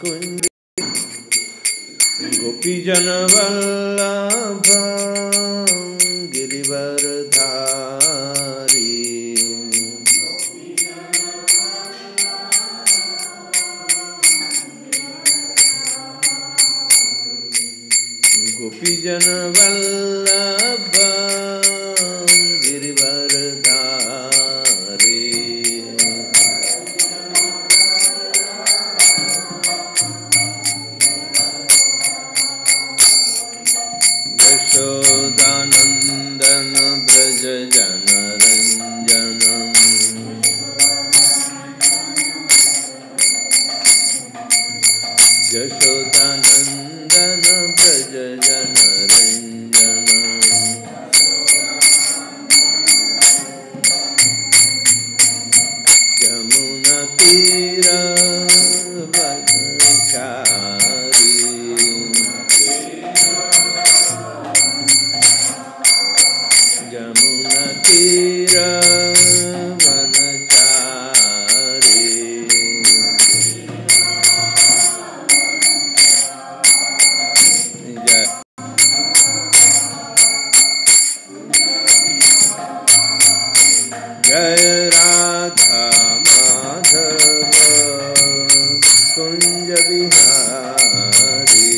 Kunja Gopijana Vallabha Girivardhari Gopijana Vallabha Girivardhari Yashodanandana Braja Jana Ranjanam Yashodanandana Braja Jana Ranjanam Yamuna Tira Vanachari Yamuna Tira Vanachari Jaya Radha Madhava Kunja Vihari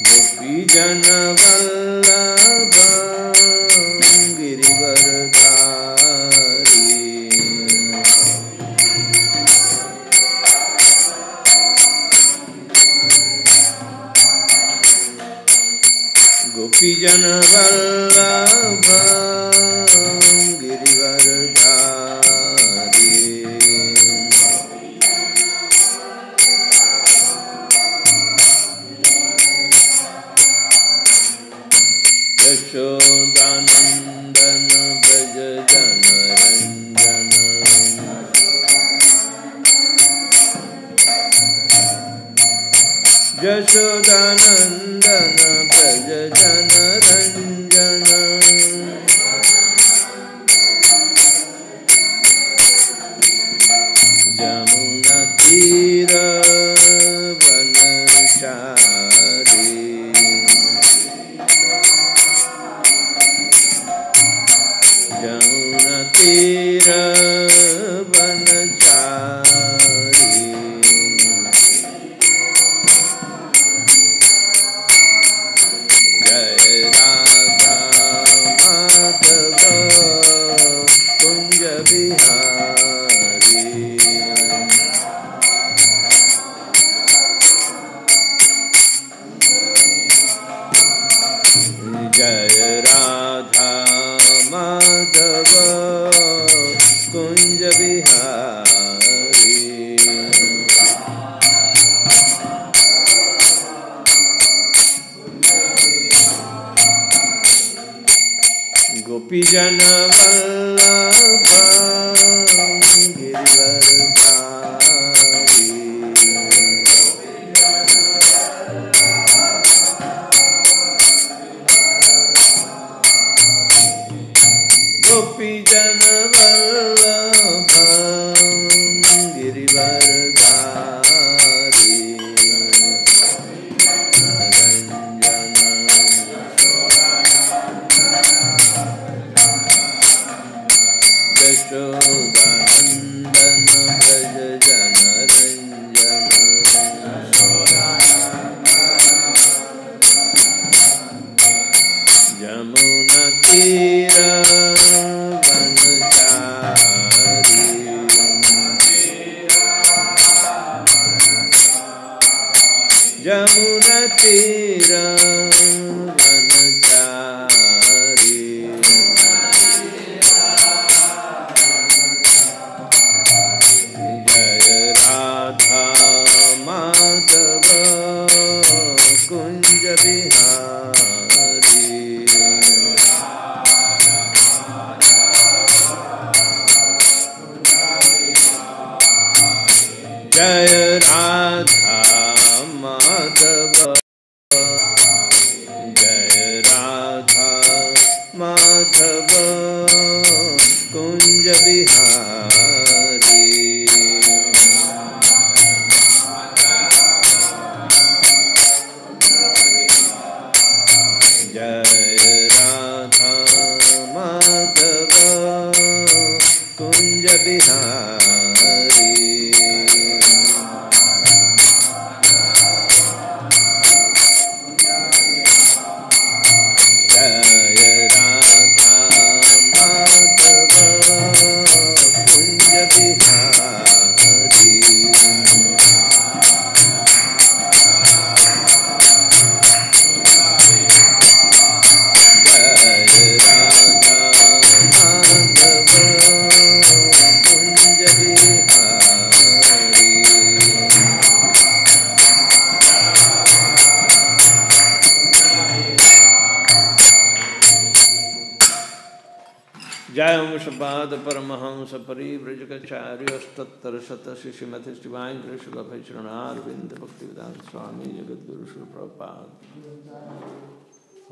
Gopijana Vallabha Girivardhari Gopijana Vallabha Girivardhari Yashodanandana Braja Jana Ranjana Yashodanandana Braja Jana Ranjana Yamuna Tira Vanachari Yamuna Tira Vanachari Jai Radha Madhava Kunja Vihari Jai Radha Madhava Kunja Vihari Gopijana Vallabha Girivardhari Gopijana Vallabha Girivardhari Yashodanandana Braja Jana Ranjana Yamuna Tira Vanachari Yamuna Tira Vanachari Jaya Radha Madhava Kunja Vihari Jaya Radha Madhava Jaya Radha Madhava Kunja Bihari Jai Radha Madhava Kunja Bihari Shabad Paramahams Parivrajakacharyas Tattar Sata Shishimati Divine Krishna Bhaicharanar Vinda Bhaktivedanta Swami Jagadguru Srila Prabhupada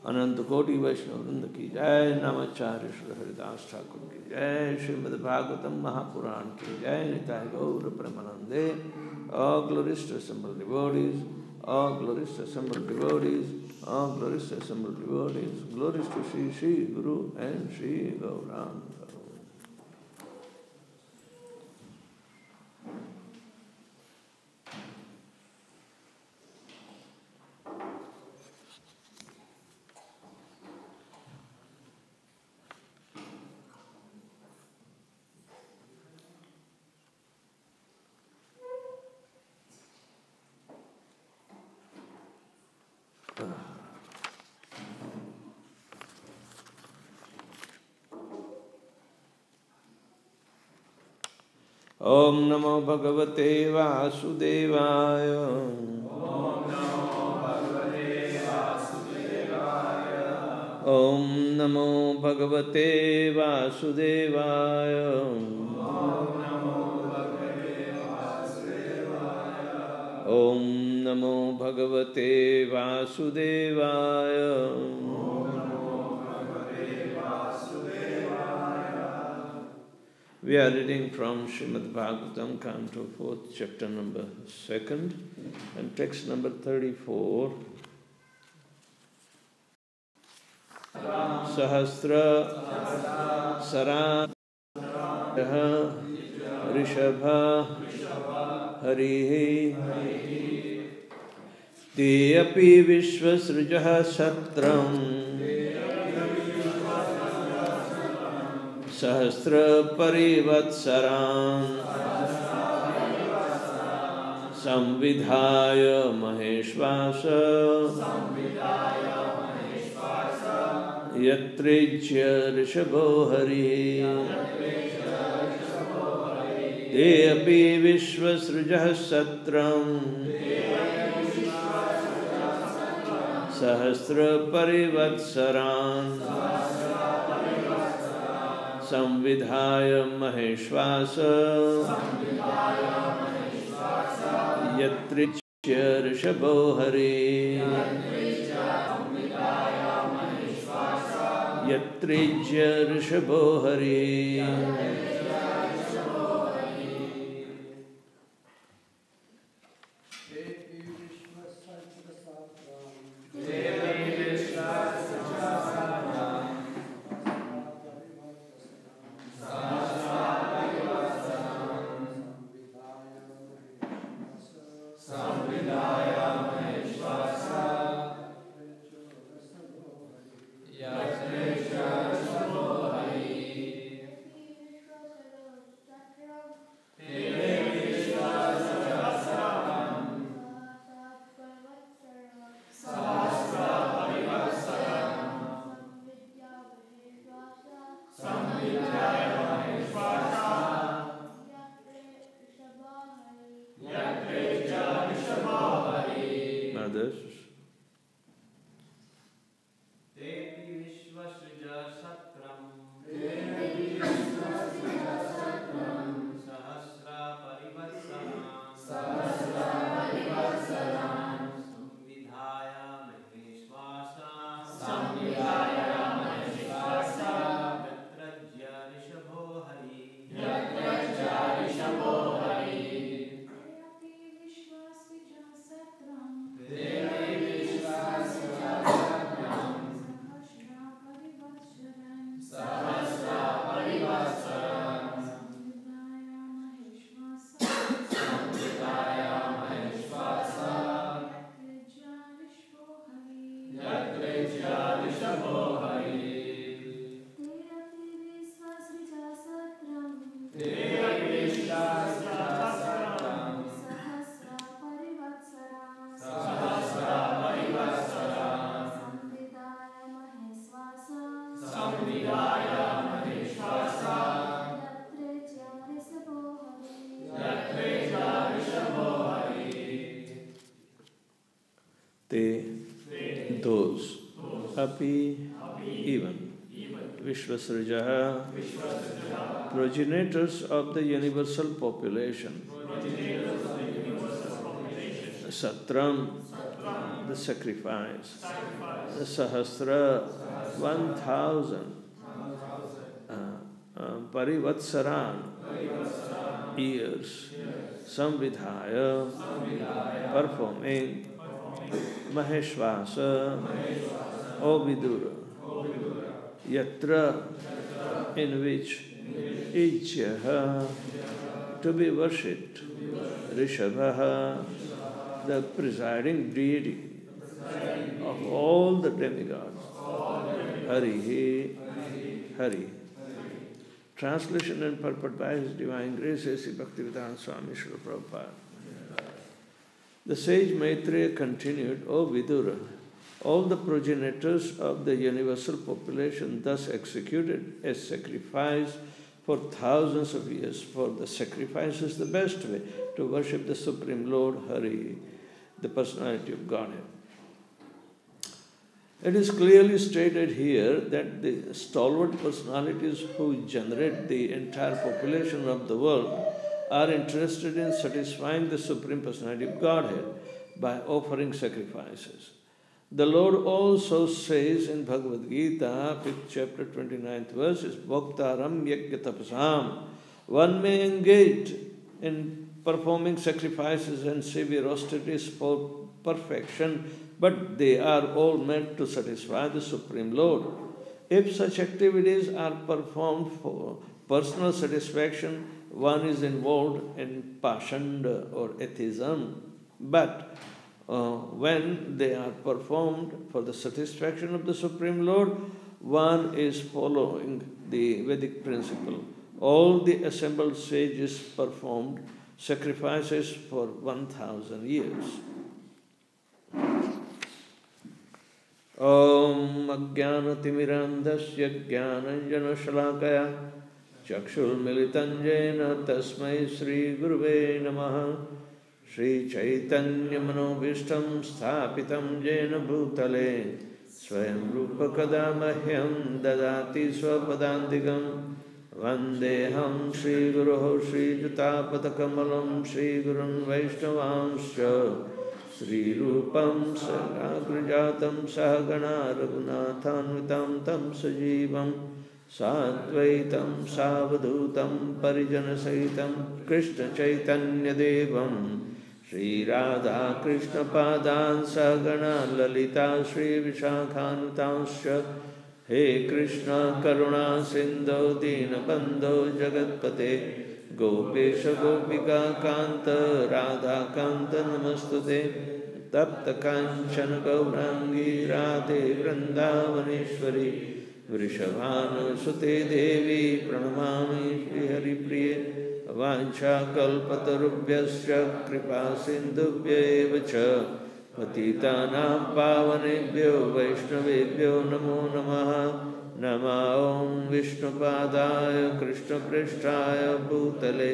Ananta Koti Vaishnava Vrinda Ki Jai Namacharya Srila Haridas Thakur Ki Jai Śrīmad Bhāgavatam Mahapuran Ki Jai Nitai Gaura Pramanande All glories to assembled devotees All glories to assembled devotees All glories to assembled devotees Glories to Sri Guru and Sri Gauranga Om Namo Bhagavate Vasudevaya Om Namo Bhagavate Vasudevaya Om Namo Bhagavate Vasudevaya Om Namo Bhagavate Vasudevaya Om Namo Bhagavate Vasudevaya We are reading from Śrīmad Bhāgavatam, Canto 4th, chapter number 2nd, and text number 34. Sahasra Sara Rishabha Harihi Te api Vishvasrujah Satram Sahasra Parivatsaram Samvidhaya Maheshvasa Yatrijya Rishabho Hari Te api Vishvasrujah Satram Sahasra Parivatsaram Samvidhaya Maheshvasa Yatrijya Rishabho Hari Yatrijya Rishabho Hari Those, api, even, Vishvasraja, progenitors of the universal population, Satram, the sacrifice, the Sahasra, 1,000, Parivatsaran, years, Samvidhaya, performing, Maheshvasa, O Vidura, Yatra, in which Ijyaha, to be worshipped, Rishabhaha, the presiding deity of all the demigods, Harihi, Hari. Translation and purport by His Divine Grace, A.C. Bhaktivedanta Swami Srila Prabhupada. The sage Maitreya continued, O Vidura, all the progenitors of the universal population thus executed a sacrifice for thousands of years, for the sacrifice is the best way to worship the Supreme Lord Hari, the personality of Godhead. It is clearly stated here that the stalwart personalities who generate the entire population of the world are interested in satisfying the Supreme Personality of Godhead by offering sacrifices. The Lord also says in Bhagavad Gita, 5th chapter, 29th verse, is Bhaktaram Yajna Tapasam. One may engage in performing sacrifices and severe austerities for perfection, but they are all meant to satisfy the Supreme Lord. If such activities are performed for personal satisfaction, one is involved in pashanda or atheism. But when they are performed for the satisfaction of the Supreme Lord, one is following the Vedic principle. All the assembled sages performed sacrifices for 1,000 years. Om Ajnanatimirandasya Jnananjana Shalakaya Chakshul Militanjena Tasmai Sri Guruve Namaha Sri Chaitanya Manobhishtam Sthapitam Jena Bhutale Swayam Rupa Kadamahyam Dadati Swapadantikam Vandeham Sri Guruho Sri Jutapatakamalam Sri Gurun Vaishnavanscha Sri Rupam Sagagrajatam Sahagana Raghunathanvitam Tam Sajivam Sadvaitam Savadhutam Parijana Sahitam Krishna Chaitanya Devam Sri Radha Krishna Padan Sahagana Lalita Sri Vishakhanutamscha He Krishna Karuna Sindhu Dinabandho Jagatpate Gopesha Gopika Kanta Radha Kanta Namastute Tapta Kanchana Gaurangi Radhe Vrindavaneshwari Vrishabhanu Sute Devi Pranamami Shri Hari Priye Vancha Kalpatarubhyasya Kripa Sindhubhya Evacha Patitanam Pavanebhyo Vaishnavebhyo Namo Namaha Nama Om Vishnupadaya Krishna Prishtaya Bhutale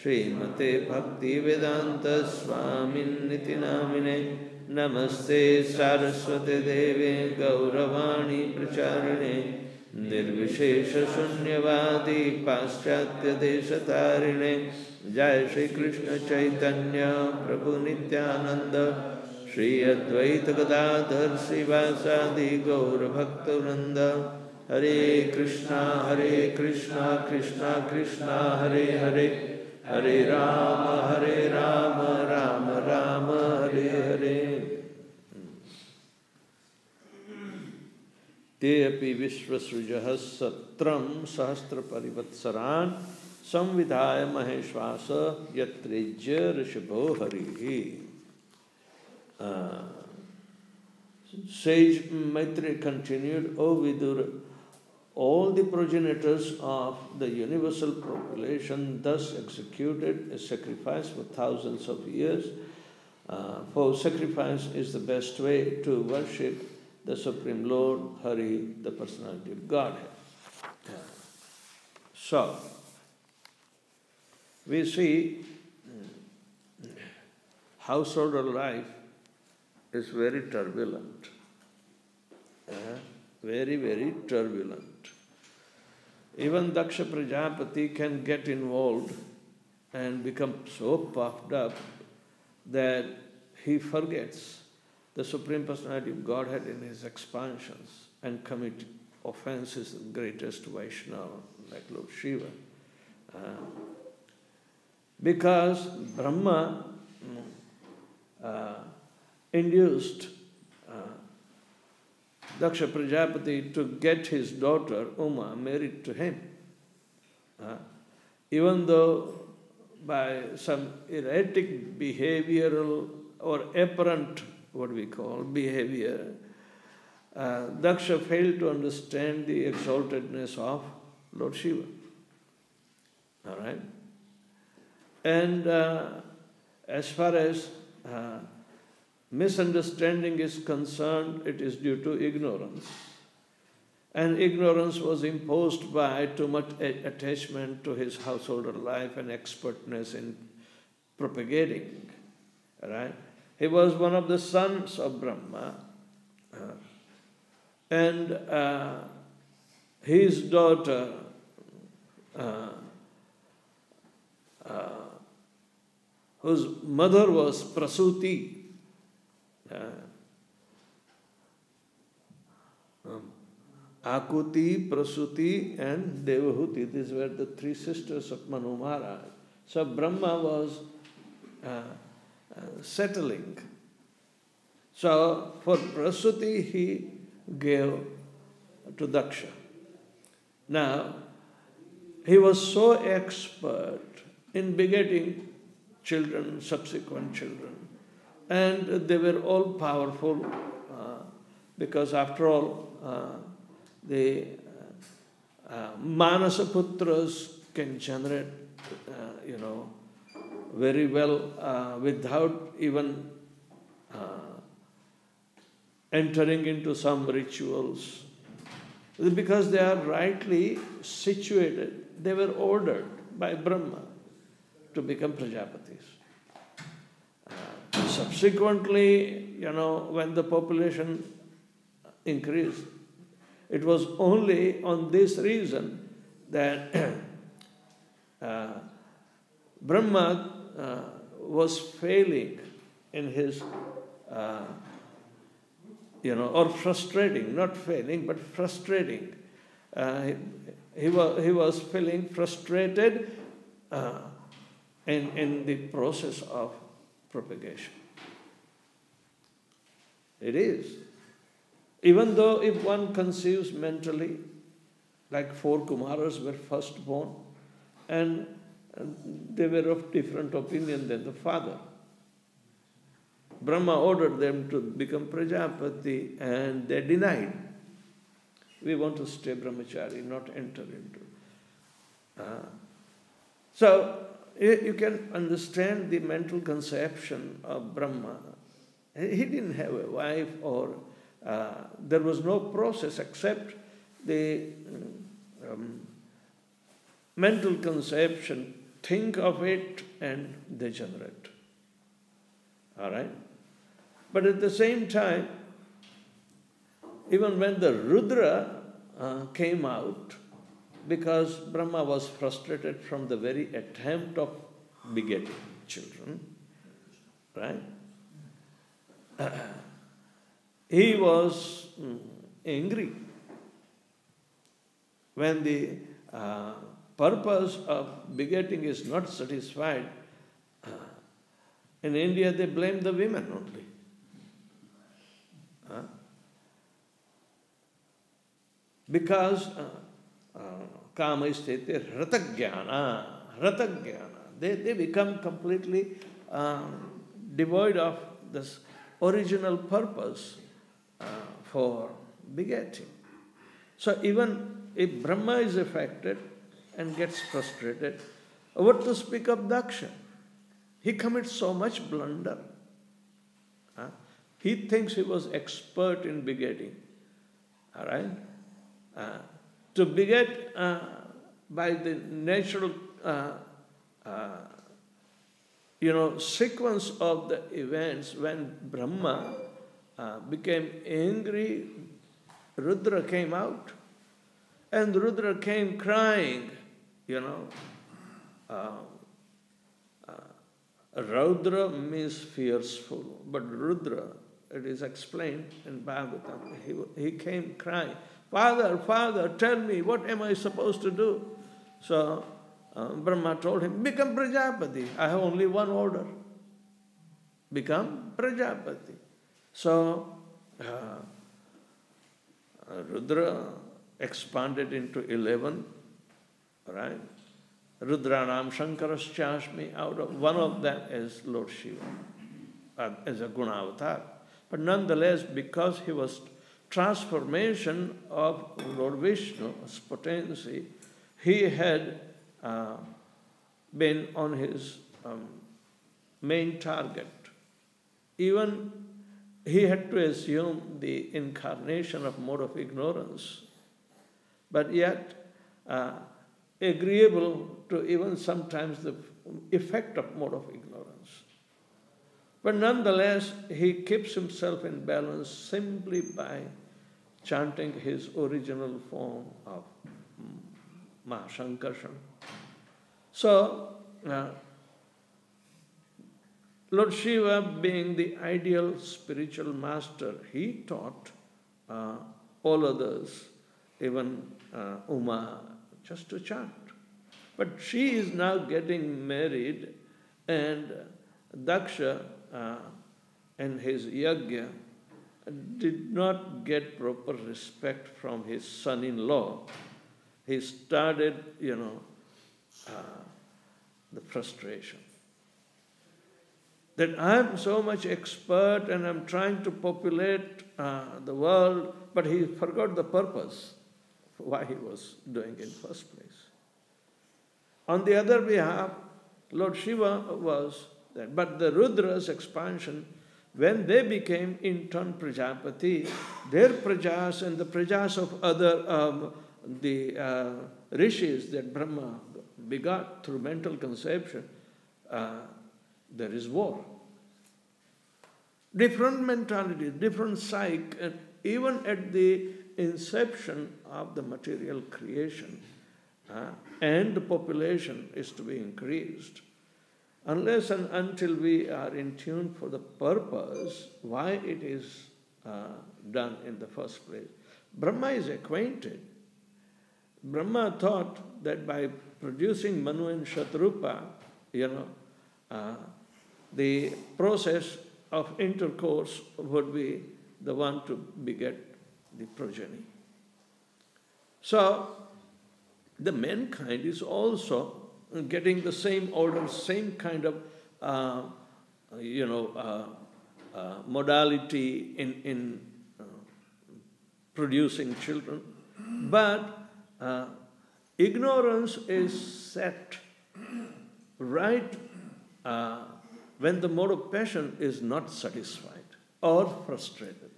Srimate Bhaktivedanta Swamin Niti Namine Namaste Saraswate Devi Gauravani Pracharine Nirvishesha Shunyavadi Paschatya Deshatarine Jai Shri Krishna Chaitanya Prabhu Nityananda Shri Advaita Gadadhar Srivasadi Gaura Bhakta Hare Krishna, Krishna Krishna, Hare Hare, Hare Rama, Rama Rama, Hare Hare. Te api Vishvasrujaha Satram Sahasra Parivatsaran Samvidhaya Maheshvasa Yatrejya Rishabho Harihi. Sage Maitreya continued, O Vidura, all the progenitors of the universal population thus executed a sacrifice for thousands of years, for sacrifice is the best way to worship the Supreme Lord, Hare, the personality of Godhead. So, we see householder life is very turbulent. Very, very turbulent. Even Daksha Prajapati can get involved and become so puffed up that he forgets the Supreme Personality of Godhead in his expansions and commit offenses to the greatest Vaishnava, like Lord Shiva. Because Brahma induced Daksha Prajapati to get his daughter Uma married to him. Even though by some erratic behavioral or apparent, what we call, behavior, Daksha failed to understand the exaltedness of Lord Shiva. All right? And as far as misunderstanding is concerned, it is due to ignorance. And ignorance was imposed by too much attachment to his householder life and expertness in propagating. Right? He was one of the sons of Brahma. And his daughter, whose mother was Prasuti, Akuti, Prasuti and Devahuti. These were the three sisters of Manu Maharaj. So Brahma was settling. So for Prasuti he gave to Daksha. Now, he was so expert in begetting children, subsequent children, and they were all powerful because after all, the Manasaputras can generate, very well without even entering into some rituals. Because they are rightly situated, they were ordered by Brahma to become Prajapatis. Subsequently, when the population increased, it was only on this reason that Brahma was failing in his, or frustrating, not failing, but frustrating. He was feeling frustrated in the process of propagation. It is. Even though if one conceives mentally, like 4 Kumaras were first born, and they were of different opinion than the father. Brahma ordered them to become Prajapati, and they denied. We want to stay brahmachari, not enter into. So you can understand the mental conception of Brahma. He didn't have a wife, or there was no process except the mental conception. Think of it and they generate. All right? But at the same time, even when the Rudra came out, because Brahma was frustrated from the very attempt of begetting children, right? He was angry when the purpose of begetting is not satisfied. In India, they blame the women only. Because kama isthete ratagyana. They become completely devoid of this original purpose for begetting. So even if Brahma is affected and gets frustrated, what to speak of Daksha? He commits so much blunder. He thinks he was expert in begetting. All right? To beget by the natural sequence of the events, when Brahma became angry, Rudra came out, and Rudra came crying, Raudra means fierceful, but Rudra, it is explained in Bhagavatam, he came crying, Father, Father, tell me, what am I supposed to do? So Brahma told him, become Prajapati. I have only one order. Become Prajapati. So Rudra expanded into 11, right? Rudranam Shankaraschashmi, out of one of them is Lord Shiva, as a Gunavatar. But nonetheless, because he was transformation of Lord Vishnu's potency, he had been on his main target. Even he had to assume the incarnation of mode of ignorance, but yet agreeable to even sometimes the effect of mode of ignorance. But nonetheless, he keeps himself in balance simply by chanting his original form of Mahashankarshan. So, Lord Shiva, being the ideal spiritual master, he taught all others, even Uma, just to chant. But she is now getting married, and Daksha and his yajna did not get proper respect from his son-in-law. He started, the frustration. That I am so much expert and I'm trying to populate the world, but he forgot the purpose why he was doing it in the first place. On the other behalf, Lord Shiva was that. But the Rudra's expansion, when they became in turn Prajapati, their prajas and the prajas of other the rishis that Brahma begot through mental conception, there is war. Different mentality, different psyche, and even at the inception of the material creation, and the population is to be increased. Unless and until we are in tune for the purpose, why it is done in the first place. Brahma is acquainted. Brahma thought that by producing Manu and Shatrupa, the process of intercourse would be the one to beget the progeny. So, the mankind is also getting the same order, same kind of, modality in producing children. But ignorance is set right when the mode of passion is not satisfied or frustrated.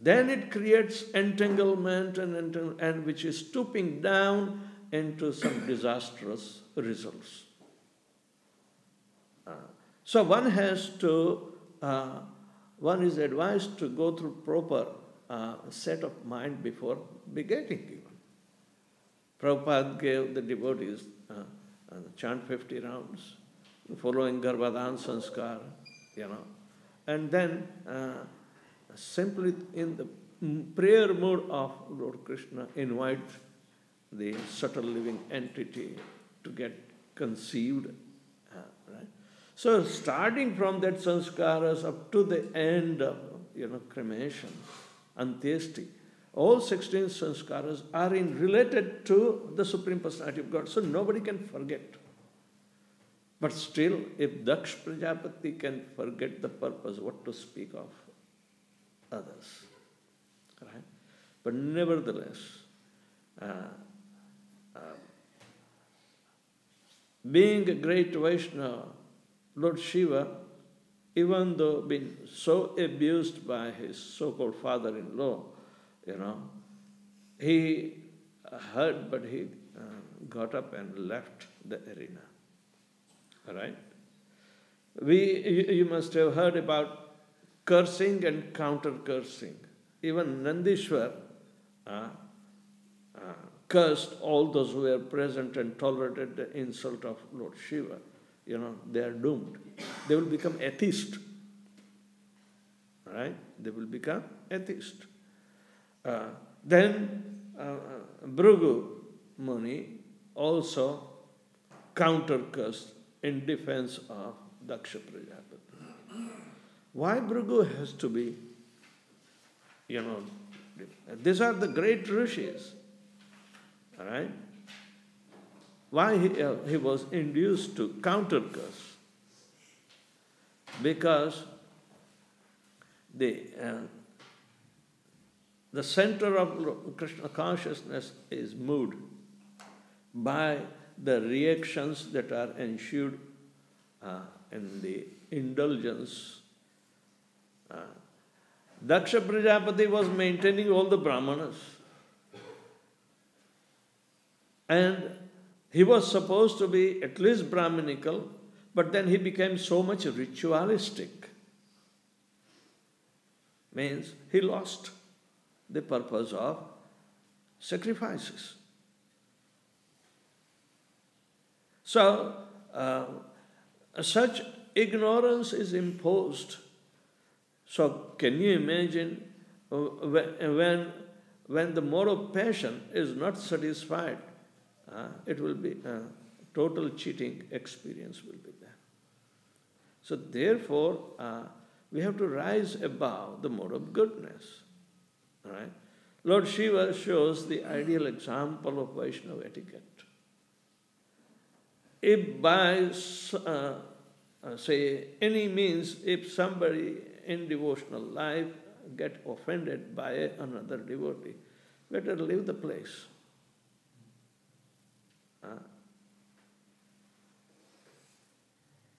Then it creates entanglement and which is stooping down into some disastrous results. So one is advised to go through proper set of mind before begetting even. Prabhupada gave the devotees chant 50 rounds, following Garbhadan Sanskar, and then simply in the prayer mode of Lord Krishna invite the subtle living entity to get conceived. Right? So starting from that sanskaras up to the end of cremation, antyesti, all 16 sanskaras are related to the Supreme Personality of God, so nobody can forget. But still, if Daksha Prajapati can forget the purpose, what to speak of others. Right? But nevertheless, being a great Vaishnava, Lord Shiva, even though being so abused by his so-called father-in-law, he heard, but he got up and left the arena. All right? You must have heard about cursing and counter-cursing. Even Nandishwar cursed all those who were present and tolerated the insult of Lord Shiva. They are doomed. They will become atheist. Right? They will become atheist. Then Bhrigu Muni also counter-cursed in defense of Daksha Prajapati. Why Bhrigu has to be, these are the great rishis, all right? Why he was induced to counter-curse? Because the center of Krishna consciousness is moved by the reactions that are ensued in the indulgence. Daksha Prajapati was maintaining all the brahmanas. And he was supposed to be at least Brahminical, but then he became so much ritualistic. Means he lost the purpose of sacrifices. So, such ignorance is imposed. So, can you imagine when the moral passion is not satisfied, it will be total cheating experience will be there. So, therefore, we have to rise above the mode of goodness. Right? Lord Shiva shows the ideal example of Vaishnava etiquette. If by, say, any means, if somebody in devotional life get offended by another devotee, better leave the place.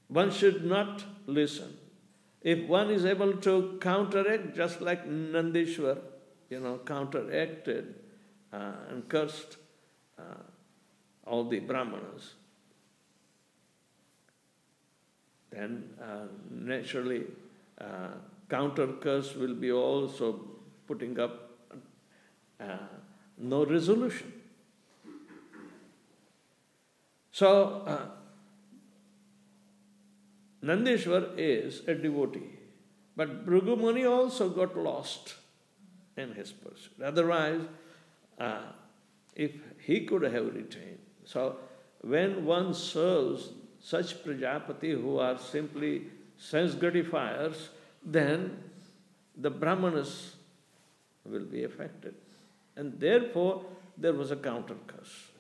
One should not listen. If one is able to counteract, just like Nandishwar, counteracted and cursed all the brahmanas, then naturally counter-curse will be also putting up no resolution. So, Nandishwar is a devotee, but Bhrigu Muni also got lost in his pursuit. Otherwise, if he could have retained. So, when one serves such Prajapati who are simply sense gratifiers, then the Brahmanas will be affected. And therefore, there was a counter-curse.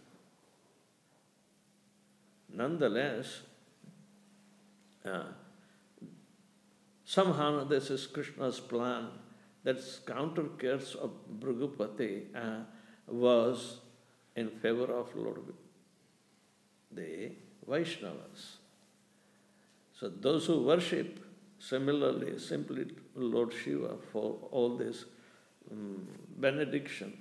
Nonetheless, somehow this is Krishna's plan, that counter-curse of Bhrigupati was in favor of Lord the Vaishnavas. So those who worship similarly simply Lord Shiva for all this benediction,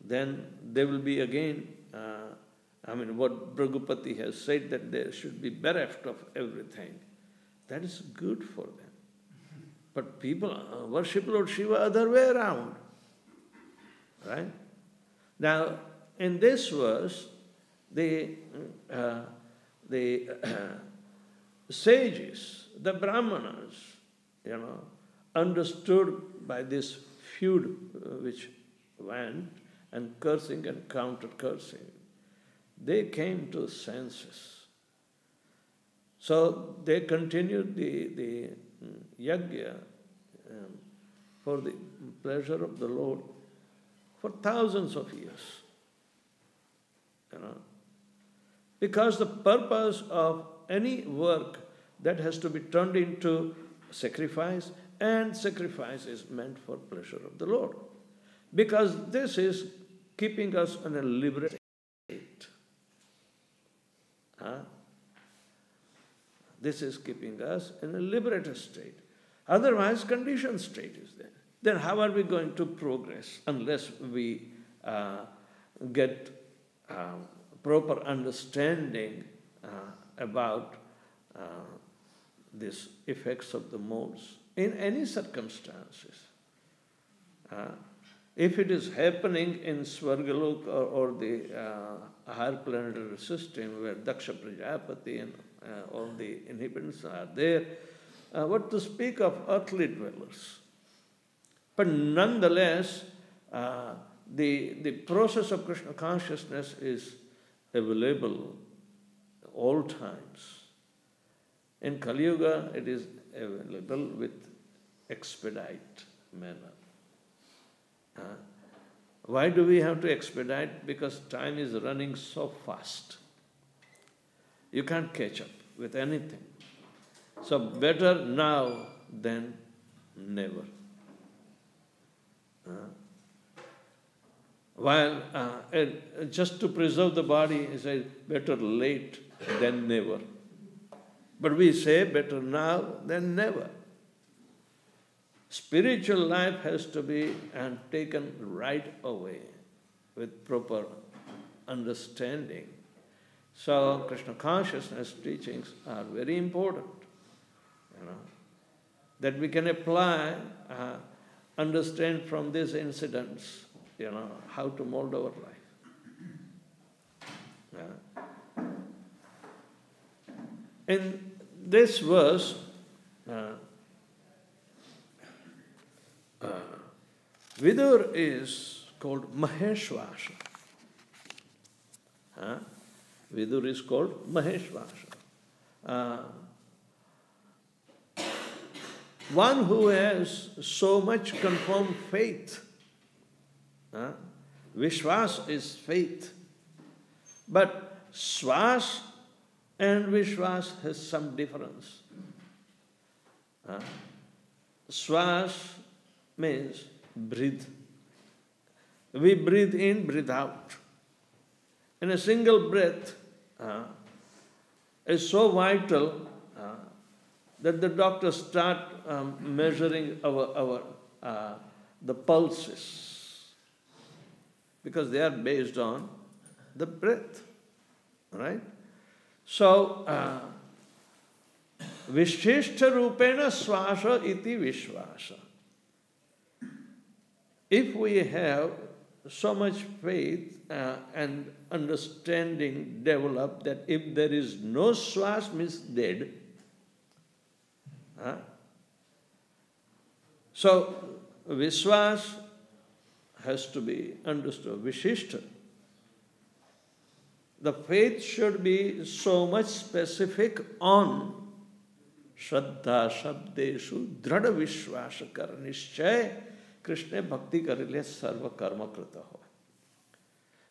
then they will be again, what Bhrigupati has said, that they should be bereft of everything. That is good for them. But people worship Lord Shiva other way around. Right? Now, in this verse, the sages, the Brahmanas, understood by this feud which went, and cursing and counter-cursing, they came to senses. So they continued the yajna for the pleasure of the Lord for thousands of years. Because the purpose of any work that has to be turned into sacrifice and sacrifice is meant for pleasure of the Lord. Because this is keeping us in a liberated state. This is keeping us in a liberated state. Otherwise, conditioned state is there. Then how are we going to progress unless we get proper understanding about these effects of the modes in any circumstances? If it is happening in Svargalok or the higher planetary system where Daksha Prajapati and all the inhabitants are there, what to speak of earthly dwellers? But nonetheless, the process of Krishna consciousness is available all times. In Kali Yuga, it is available with expedite manner. Why do we have to expedite? Because time is running so fast. You can't catch up with anything. So better now than never. While just to preserve the body, it says better late than never. But we say better now than never. Spiritual life has to be taken right away with proper understanding. So Krishna consciousness teachings are very important, that we can apply, understand from these incidents, how to mold our life. In this verse, Vidur is called Maheshvasha. Vidur is called Maheshvasha. One who has so much confirmed faith. Vishwas is faith. But Swas and Vishwas has some difference. Swas means breathe. We breathe in, breathe out. And a single breath is so vital that the doctors start measuring the pulses, because they are based on the breath, right? So, Vishishta Rupena Swasha iti Vishwasa. If we have so much faith and understanding developed that if there is no swas, means dead. So Vishwas has to be understood, Vishishta. The faith should be so much specific on Shraddha Shabdeshu Dhrada Vishwasa Karnishchay Krishna Bhakti Karile Sarva Karma Krita Ho.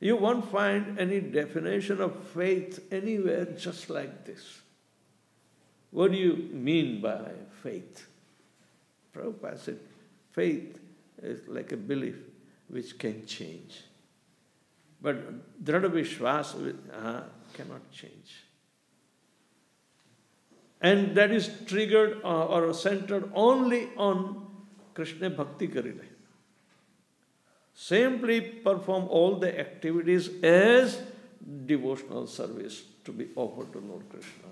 You won't find any definition of faith anywhere just like this. What do you mean by faith? Prabhupada said, faith is like a belief which can change. But Dhrada Vishwas cannot change. And that is triggered or centered only on Krishna Bhakti Karile. Simply perform all the activities as devotional service to be offered to Lord Krishna.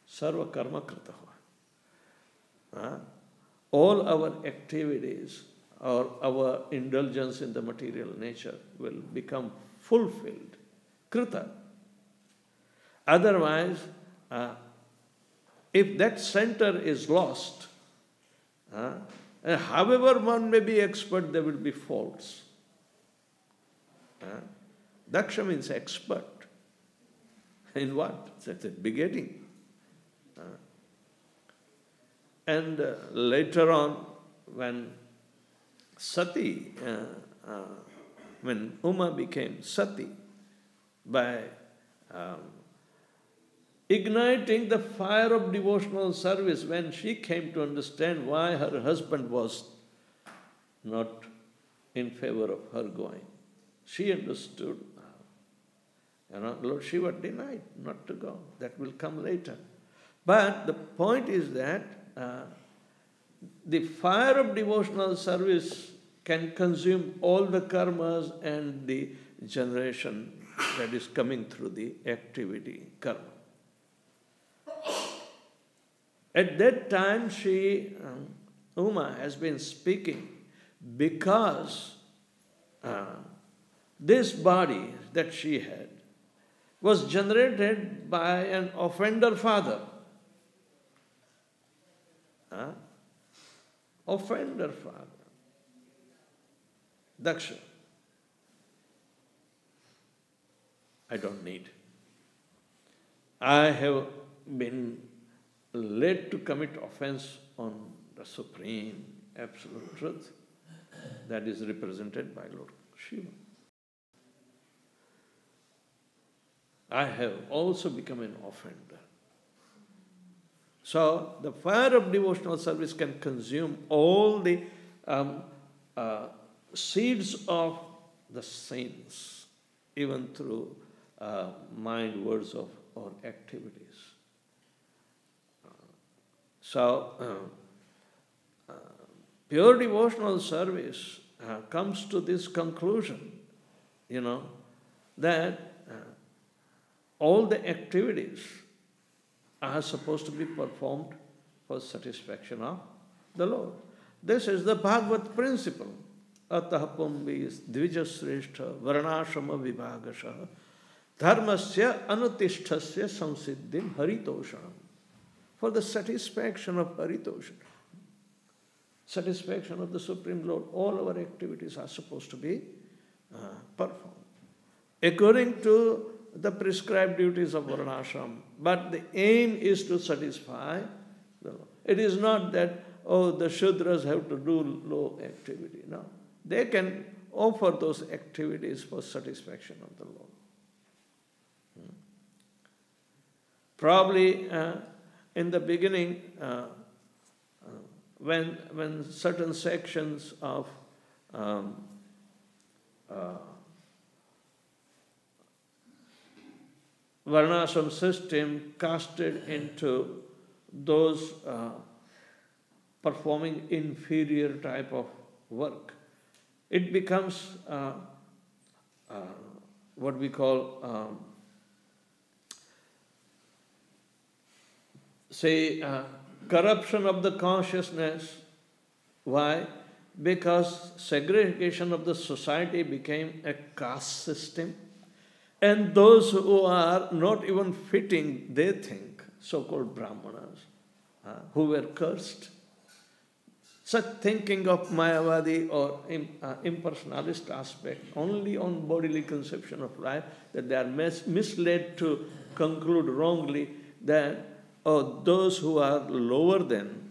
Sarva karma krita. All our activities or our indulgence in the material nature will become fulfilled. Krita. Otherwise, if that center is lost, however one may be expert, there will be faults. Daksha means expert. In what? It's at the beginning. And later on, when Sati, when Uma became Sati by igniting the fire of devotional service when she came to understand why her husband was not in favor of her going. She understood. Lord Shiva denied not to go. That will come later. But the point is that the fire of devotional service can consume all the karmas and the generation that is coming through the activity, karma. At that time, Uma has been speaking because this body that she had was generated by an offender father. Offender father. Daksha. I don't need. I have been led to commit offense on the supreme absolute truth that is represented by Lord Shiva. I have also become an offender. So the fire of devotional service can consume all the seeds of the sins, even through mind, words, or activities. Pure devotional service comes to this conclusion, that all the activities are supposed to be performed for satisfaction of the Lord. This is the Bhagavad principle. Atah pumbis dvijasreshta varnashama vibhagasha dharmasya anutishthasya samsiddhim haritosham. For the satisfaction of haritosha, satisfaction of the Supreme Lord, all our activities are supposed to be performed according to the prescribed duties of varnashram. But the aim is to satisfy the Lord. It is not that, the Shudras have to do low activity. No. They can offer those activities for satisfaction of the Lord. Probably in the beginning, when certain sections of varnashram system casted into those performing inferior type of work, it becomes what we call, corruption of the consciousness. Why? Because segregation of the society became a caste system. And those who are not even fitting, they think, so-called Brahmanas, who were cursed. Such thinking of Mayavadi or impersonalist aspect, only on bodily conception of life, that they are misled to conclude wrongly that those who are lower than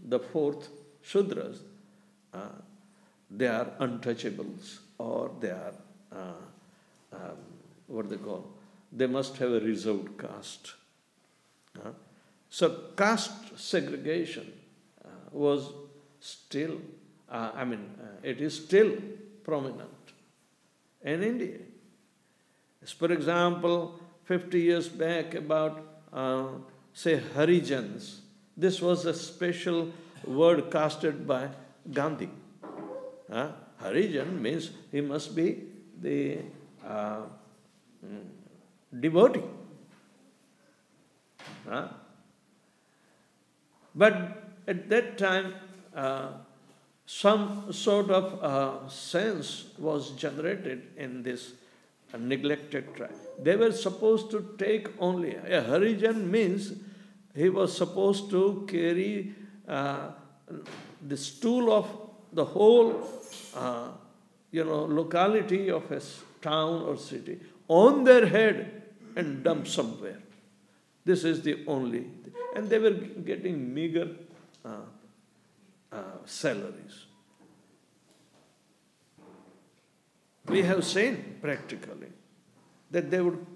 the fourth Shudras, they are untouchables, or they are what they call, they must have a reserved caste. So caste segregation was still, it is still prominent in India. As for example, 50 years back about, Harijans, this was a special word casted by Gandhi. Harijan means he must be the devotee. But at that time, some sort of sense was generated in this neglected tribe. They were supposed to take only, a Harijan means he was supposed to carry the stool of the whole locality of a town or city on their head and dump somewhere. This is the only, and they were getting meager salaries. We have seen practically that they would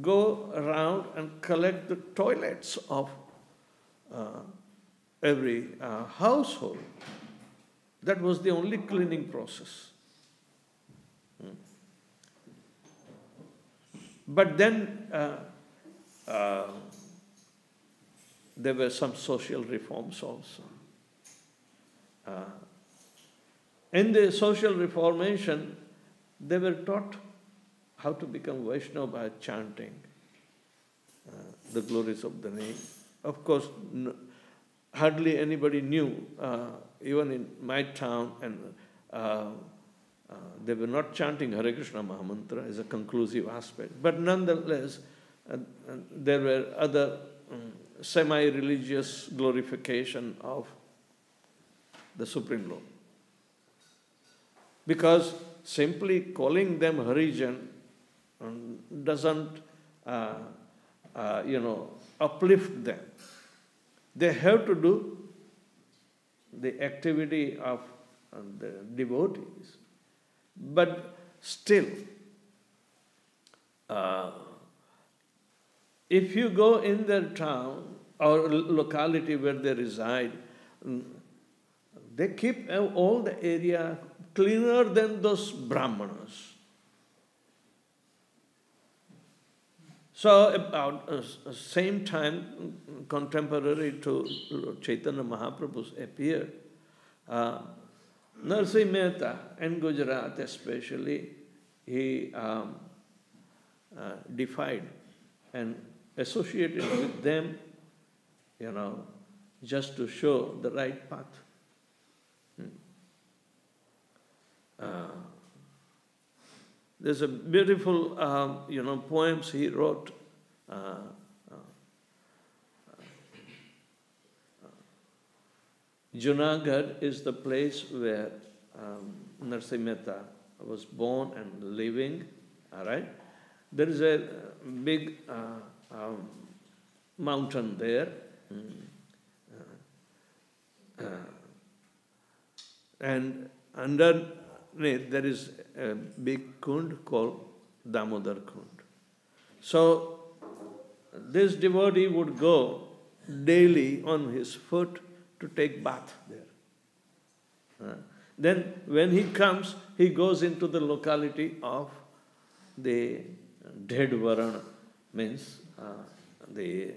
go around and collect the toilets of every household. That was the only cleaning process. But then there were some social reforms also. In the social reformation, they were taught how to become Vaishnava by chanting the glories of the name. Of course, hardly anybody knew, even in my town, and they were not chanting Hare Krishna Mahamantra as a conclusive aspect. But nonetheless, there were other semi-religious glorification of the Supreme Lord. Because simply calling them Harijan doesn't, uplift them. They have to do the activity of the devotees. But still, if you go in their town or locality where they reside, they keep all the area cleaner than those Brahmanas. So about same time, contemporary to Lord Chaitanya Mahaprabhu's appeared, Narsi Mehta in Gujarat especially, he defied and associated with them, just to show the right path. There's a beautiful, poems he wrote. Junagadh is the place where Narsi Mehta was born and living. All right, there is a big mountain there, and underneath there is a big kund called Damodar Kund. So this devotee would go daily on his foot to take bath there. Then when he comes, he goes into the locality of the dead Varana, means the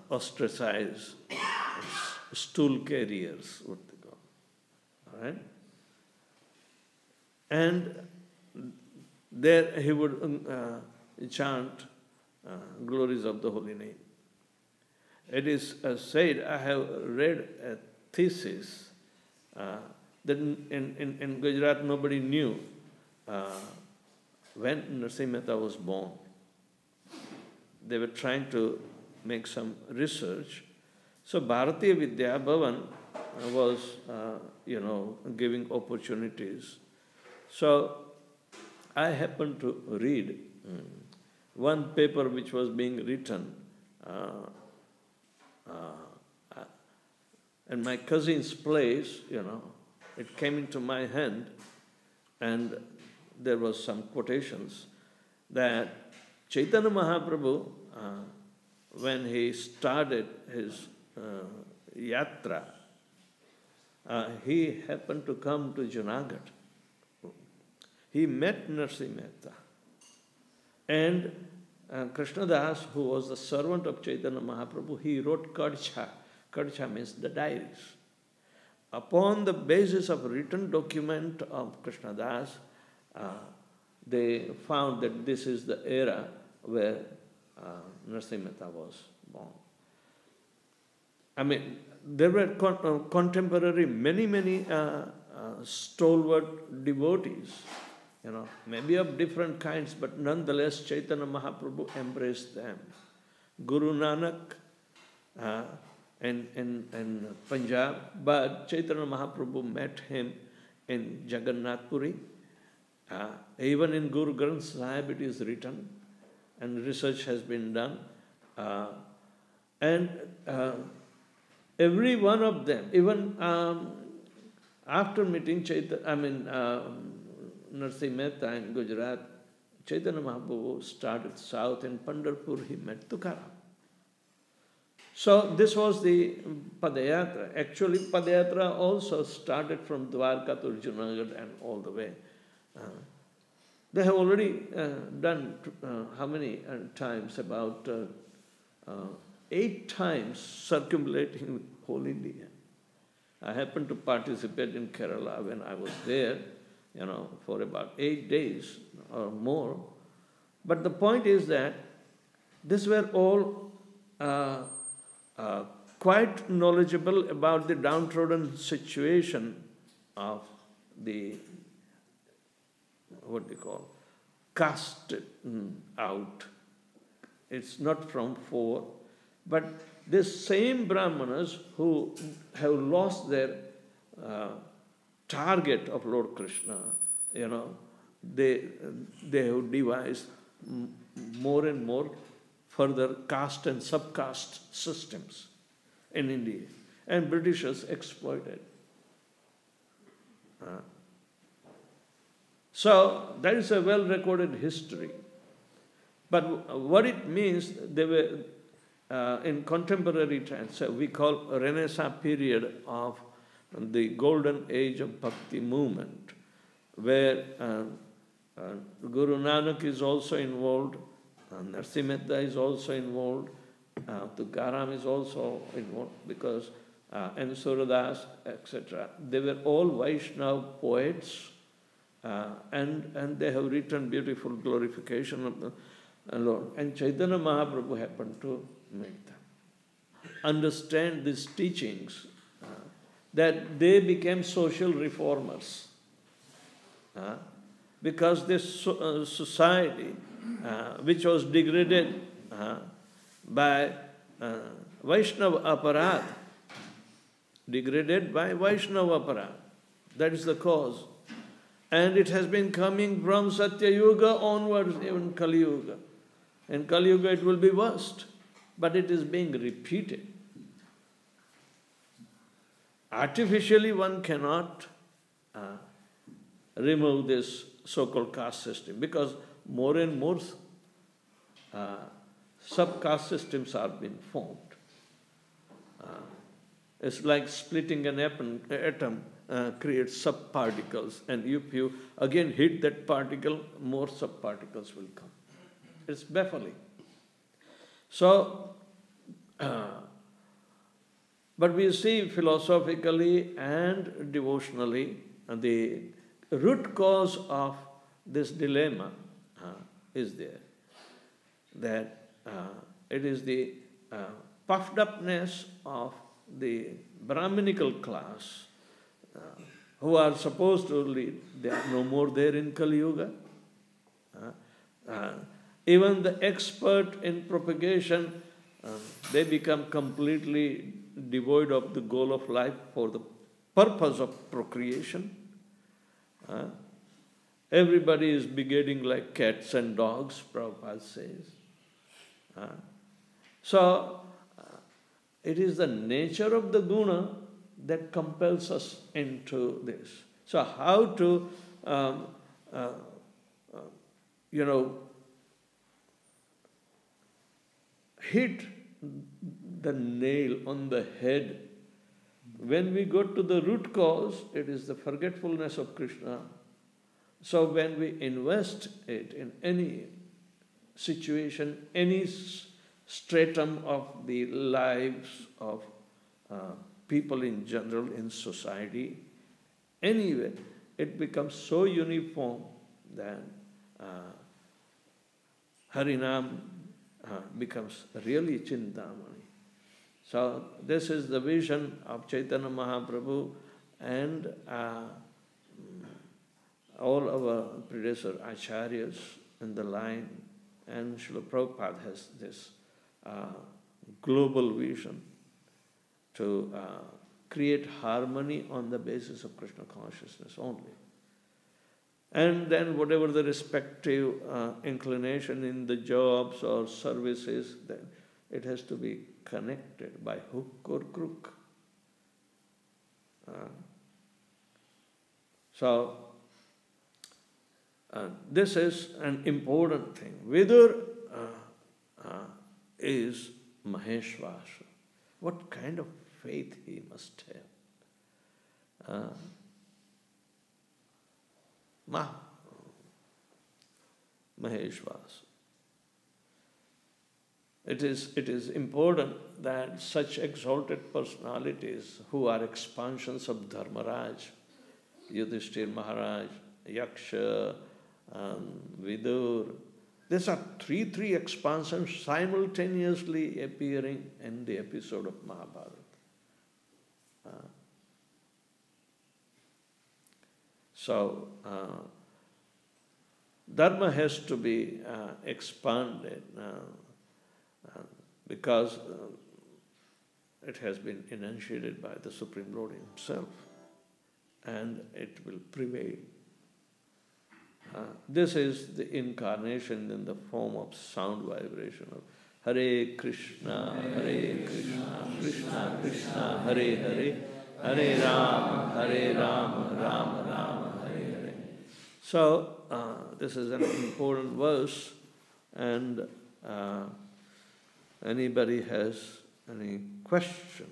ostracized stool carriers, what they call. All right? And there he would chant glories of the holy name. It is said, I have read a thesis that in Gujarat nobody knew when Narsi Mehta was born. They were trying to make some research. So Bharatiya Vidya Bhavan was, giving opportunities. So I happened to read one paper which was being written in my cousin's place, it came into my hand, and there was some quotations that Chaitanya Mahaprabhu, when he started his yatra, he happened to come to Junagadh. He met Narsi Mehta. And Krishnadas, who was the servant of Chaitanya Mahaprabhu, he wrote Kadcha. Kadcha means the diaries. Upon the basis of written document of Krishnadas, they found that this is the era where Narsi Mehta was born. I mean, there were contemporary many stalwart devotees, maybe of different kinds, but nonetheless Chaitanya Mahaprabhu embraced them. Guru Nanak in Punjab, but Chaitanya Mahaprabhu met him in Jagannath Puri. Even in Guru Granth Sahib it is written, and research has been done. And every one of them, even after meeting Narsi Mehta in Gujarat, Chaitanya Mahaprabhu started south in Pandharpur, he met Tukaram. So this was the Padayatra. Actually, Padayatra also started from Dwarka to Junagadh and all the way. They have already done how many times? About 8 times circumambulating whole India. I happened to participate in Kerala when I was there, for about 8 days or more. But the point is that these were all quite knowledgeable about the downtrodden situation of the, casted out. It's not from 4, but these same Brahmanas who have lost their target of Lord Krishna, they have devised more and more further caste and subcaste systems in India, and Britishers exploited. So that is a well-recorded history. But what it means, they were in contemporary times, we call Renaissance period of the golden age of bhakti movement, where Guru Nanak is also involved, Narsimha is also involved, Tukaram is also involved, because and Suradas, etc. They were all Vaishnava poets, and they have written beautiful glorification of the Lord. And Chaitanya Mahaprabhu happened to meet them, understand these teachings, that they became social reformers. Because this society, which was degraded by Vaishnava aparad, that is the cause. And it has been coming from Satya Yuga onwards, even Kali Yuga. In Kali Yuga it will be worst, but it is being repeated. Artificially one cannot remove this so-called caste system, because more and more sub-caste systems are being formed. It's like splitting an atom creates sub-particles, and if you again hit that particle, more sub-particles will come. It's baffling. So, but we see philosophically and devotionally the root cause of this dilemma is there. That it is the puffed upness of the Brahminical class who are supposed to lead. They are no more there in Kali Yuga. Even the expert in propagation, they become completely devoid of the goal of life for the purpose of procreation. Everybody is begetting like cats and dogs, Prabhupada says. So, it is the nature of the guna that compels us into this. So how to, hit the nail on the head. When we go to the root cause, it is the forgetfulness of Krishna. So when we invest it in any situation, any stratum of the lives of people in general, in society, anyway, it becomes so uniform that Harinam becomes really Chintamani. So this is the vision of Chaitanya Mahaprabhu and all our predecessor acharyas in the line, and Srila Prabhupada has this global vision to create harmony on the basis of Krishna consciousness only. And then whatever the respective inclination in the jobs or services, then it has to be connected by hook or crook. So, this is an important thing. Vidur is Maheshvasa. What kind of faith he must have? Maheshvasa. It is important that such exalted personalities who are expansions of Dharmaraj, Yudhishthir Maharaj, Yaksha, Vidur, these are three expansions simultaneously appearing in the episode of Mahabharata. So, Dharma has to be expanded because it has been enunciated by the Supreme Lord Himself, and it will prevail. This is the incarnation in the form of sound vibration of Hare Krishna, Krishna Krishna, Hare Hare, Hare Rama, Rama Rama, Hare Hare. So, this is an important verse, and anybody has any question?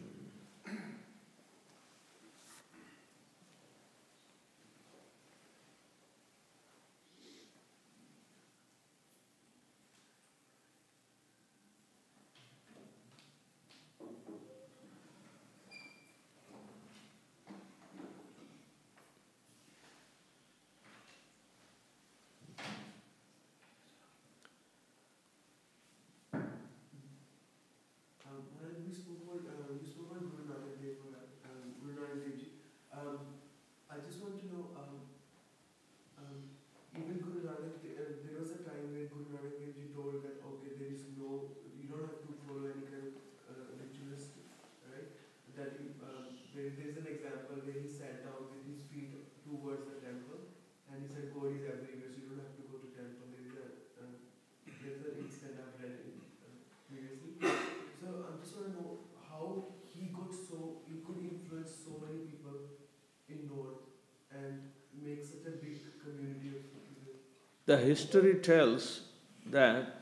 The history tells that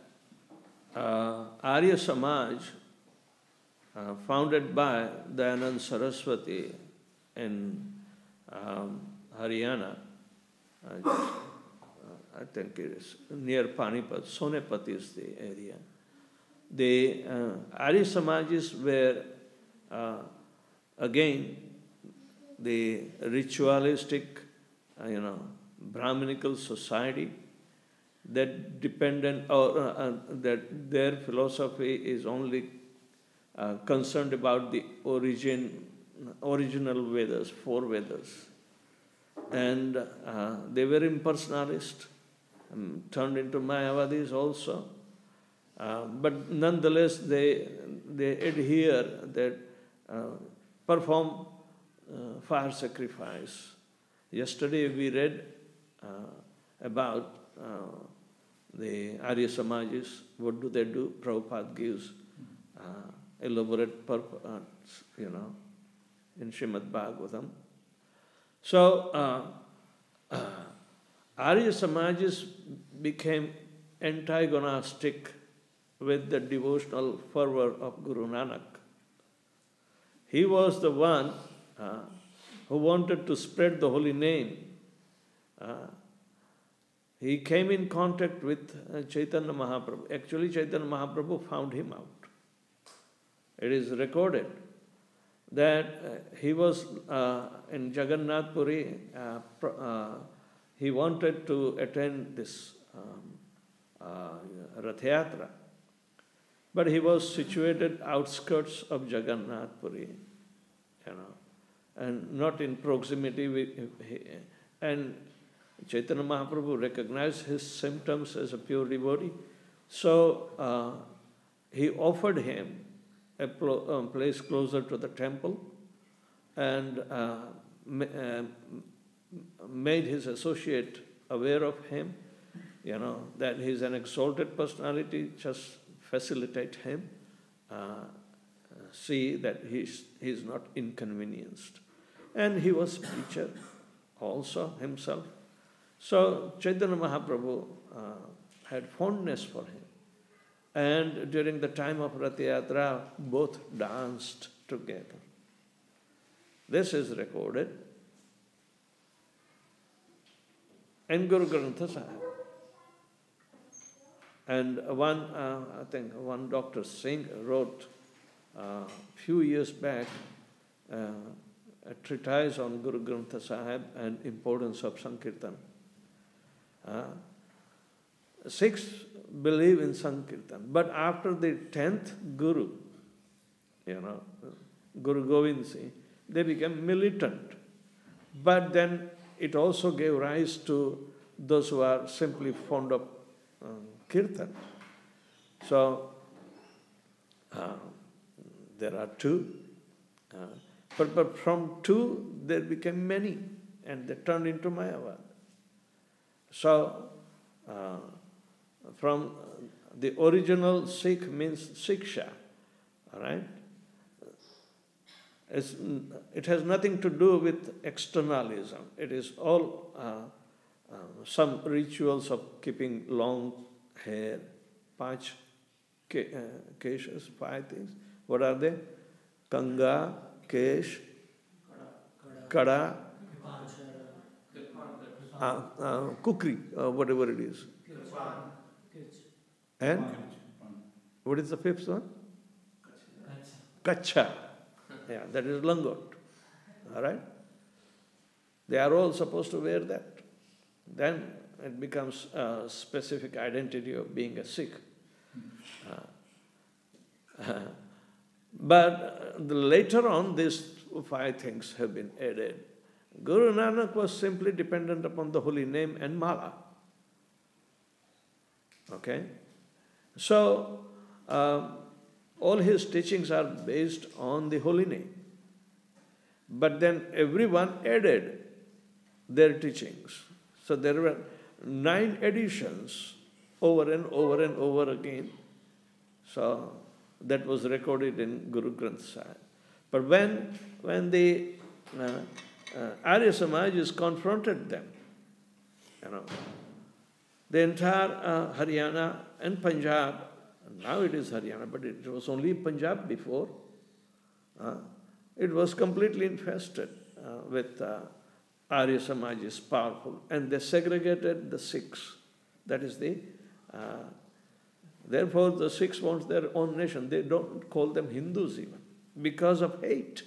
Arya Samaj, founded by Dayanand Saraswati in Haryana, I think it is near Panipat, Sonepat is the area. The Arya Samajis were again the ritualistic, Brahminical society that dependent or that their philosophy is only concerned about the original Vedas, 4 Vedas, and they were impersonalist, turned into Mayavadis also, but nonetheless they adhere, that perform fire sacrifice. Yesterday we read about the Arya Samajis. What do they do? Prabhupada gives elaborate purpose, in Śrīmad Bhāgavatam. So, Arya Samajis became antagonistic with the devotional fervor of Guru Nanak. He was the one who wanted to spread the holy name. He came in contact with Chaitanya Mahaprabhu. Actually, Chaitanya Mahaprabhu found him out. It is recorded that he was in Jagannath Puri. He wanted to attend this Rath Yatra, but he was situated outskirts of Jagannath Puri, and not in proximity. And Chaitanya Mahaprabhu recognized his symptoms as a pure devotee, so he offered him a place closer to the temple, and made his associate aware of him, that he is an exalted personality, just facilitate him, see that he is not inconvenienced. And he was preacher also himself. So Chaitanya Mahaprabhu had fondness for him. And during the time of Rath Yatra, both danced together. This is recorded in Guru Granth Sahib. And I think one Dr. Singh wrote a few years back a treatise on Guru Granth Sahib and importance of Sankirtan. Sikhs believe in Sankirtan, but after the 10th Guru, Guru Govind Singh, they became militant. But then it also gave rise to those who are simply fond of Kirtan. So, there are two. But from two, there became many, and they turned into Mayavad. So, from the original Sikh means Siksha, all right? It has nothing to do with externalism. It is all some rituals of keeping long hair, 5 keshas, 5 things. What are they? Kanga, kesh, kada, kukri, whatever it is. And what is the 5th one? Kacha. Yeah, that is langot. All right? They are all supposed to wear that. Then it becomes a specific identity of being a Sikh. But later on, these 5 things have been added. Guru Nanak was simply dependent upon the holy name and mala. Okay? So, all his teachings are based on the holy name. But then everyone added their teachings. So there were 9 editions over and over and over again. So that was recorded in Guru Granth Sahib. But when the Arya Samaj confronted them, the entire Haryana and Punjab, now it is Haryana, but it was only Punjab before, it was completely infested with Arya Samaj is powerful. And they segregated the Sikhs. That is therefore the Sikhs want their own nation. They don't call them Hindus even, because of hate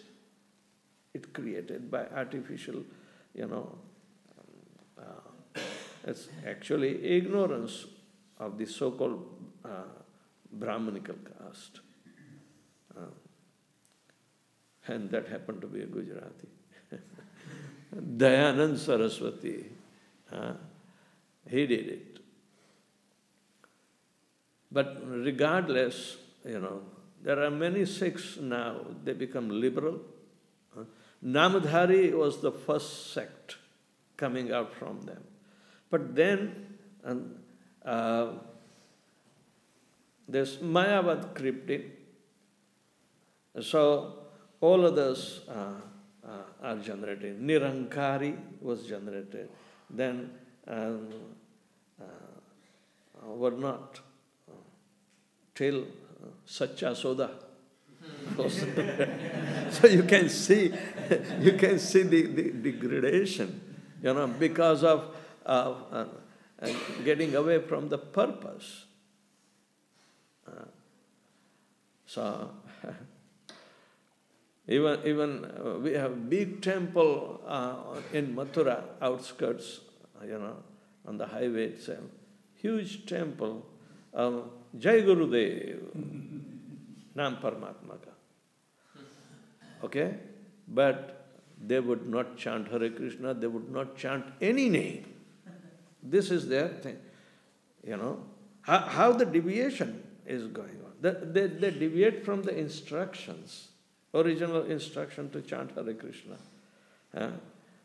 it created by artificial, it's actually ignorance of the so-called Brahmanical caste. And that happened to be a Gujarati. Dayanand Saraswati, he did it. But regardless, there are many Sikhs now, they become liberal. Namadhari was the first sect coming out from them. But then there's Mayavad crept in. So all others are generated. Nirankari was generated. Then were not till Sacha Soda. So you can see the degradation, because of getting away from the purpose. So even we have big temple in Mathura outskirts, on the highway itself, huge temple. Jai Gurudev, Nam Paramatma ka. Okay? But they would not chant Hare Krishna, they would not chant any name. This is their thing. How the deviation is going on. They deviate from the instructions, original instruction to chant Hare Krishna.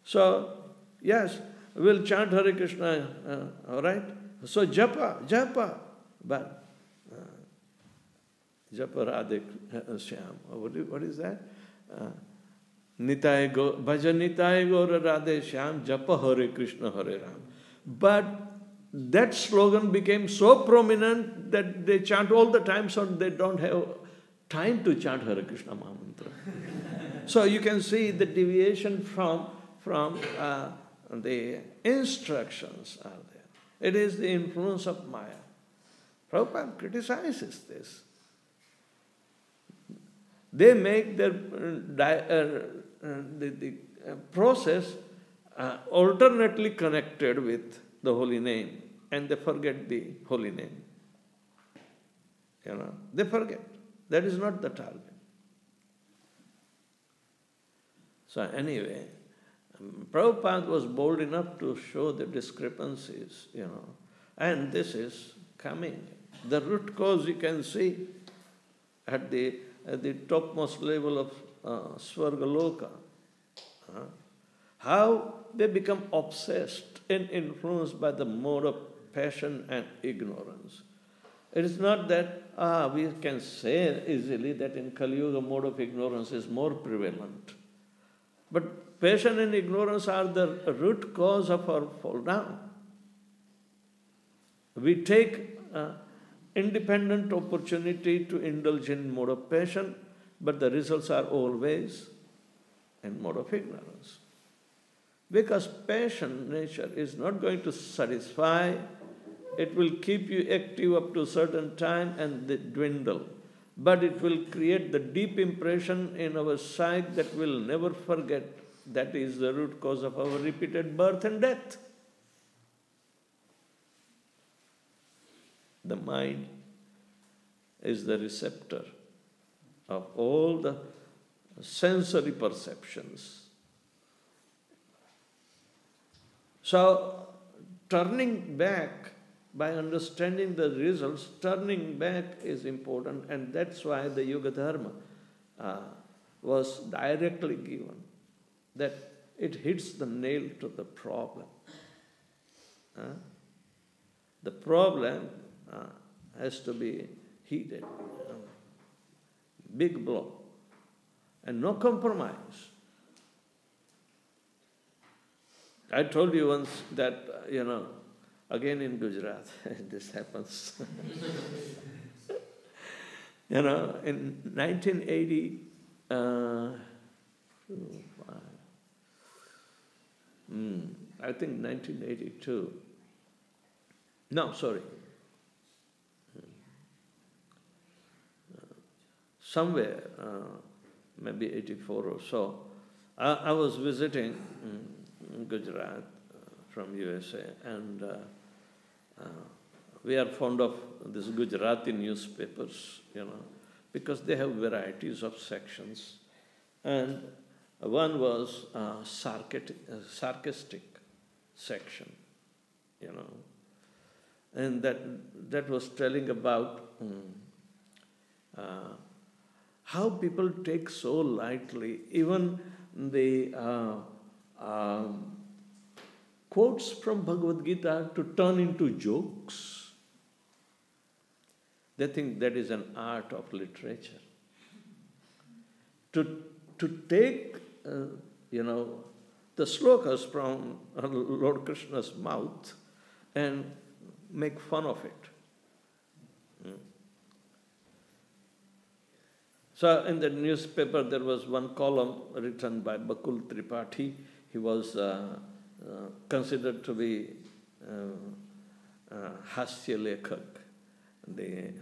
So, yes, we'll chant Hare Krishna, all right? So japa, but japa Radhe Shyam. What is that? Bhajan Nitai Gaura Radhe Shyam, japa Hare Krishna Hare Ram. But that slogan became so prominent that they chant all the time, so they don't have time to chant Hare Krishna Mahamantra. So you can see the deviation from the instructions are there. It is the influence of Maya. Prabhupada criticizes this. They make their the process alternately connected with the holy name, and they forget the holy name. They forget. That is not the target. So anyway, Prabhupada was bold enough to show the discrepancies, and this is coming. The root cause you can see at the topmost level of Svargaloka. How they become obsessed and influenced by the mode of passion and ignorance. It is not that we can say easily that in Kali Yuga mode of ignorance is more prevalent. But passion and ignorance are the root cause of our fall down. We take independent opportunity to indulge in mode of passion, but the results are always in mode of ignorance. Because passion nature is not going to satisfy, it will keep you active up to a certain time and they dwindle. But it will create the deep impression in our psyche that we'll never forget. That is the root cause of our repeated birth and death. The mind is the receptor of all the sensory perceptions. So, turning back, by understanding the results, turning back is important, and that's why the Yuga Dharma was directly given, that it hits the nail to the problem. The problem has to be heeded. Big blow. And no compromise. I told you once that, again in Gujarat, this happens. In 1980, I think 1982. No, sorry. Somewhere, maybe 84 or so, I was visiting Gujarat from USA, and we are fond of these Gujarati newspapers, because they have varieties of sections. And one was sarcastic section, and that was telling about how people take so lightly even the quotes from Bhagavad Gita to turn into jokes. They think that is an art of literature. To take, the slokas from Lord Krishna's mouth and make fun of it. So in the newspaper there was one column written by Bakul Tripathi. He was considered to be Hasya Lekhak, the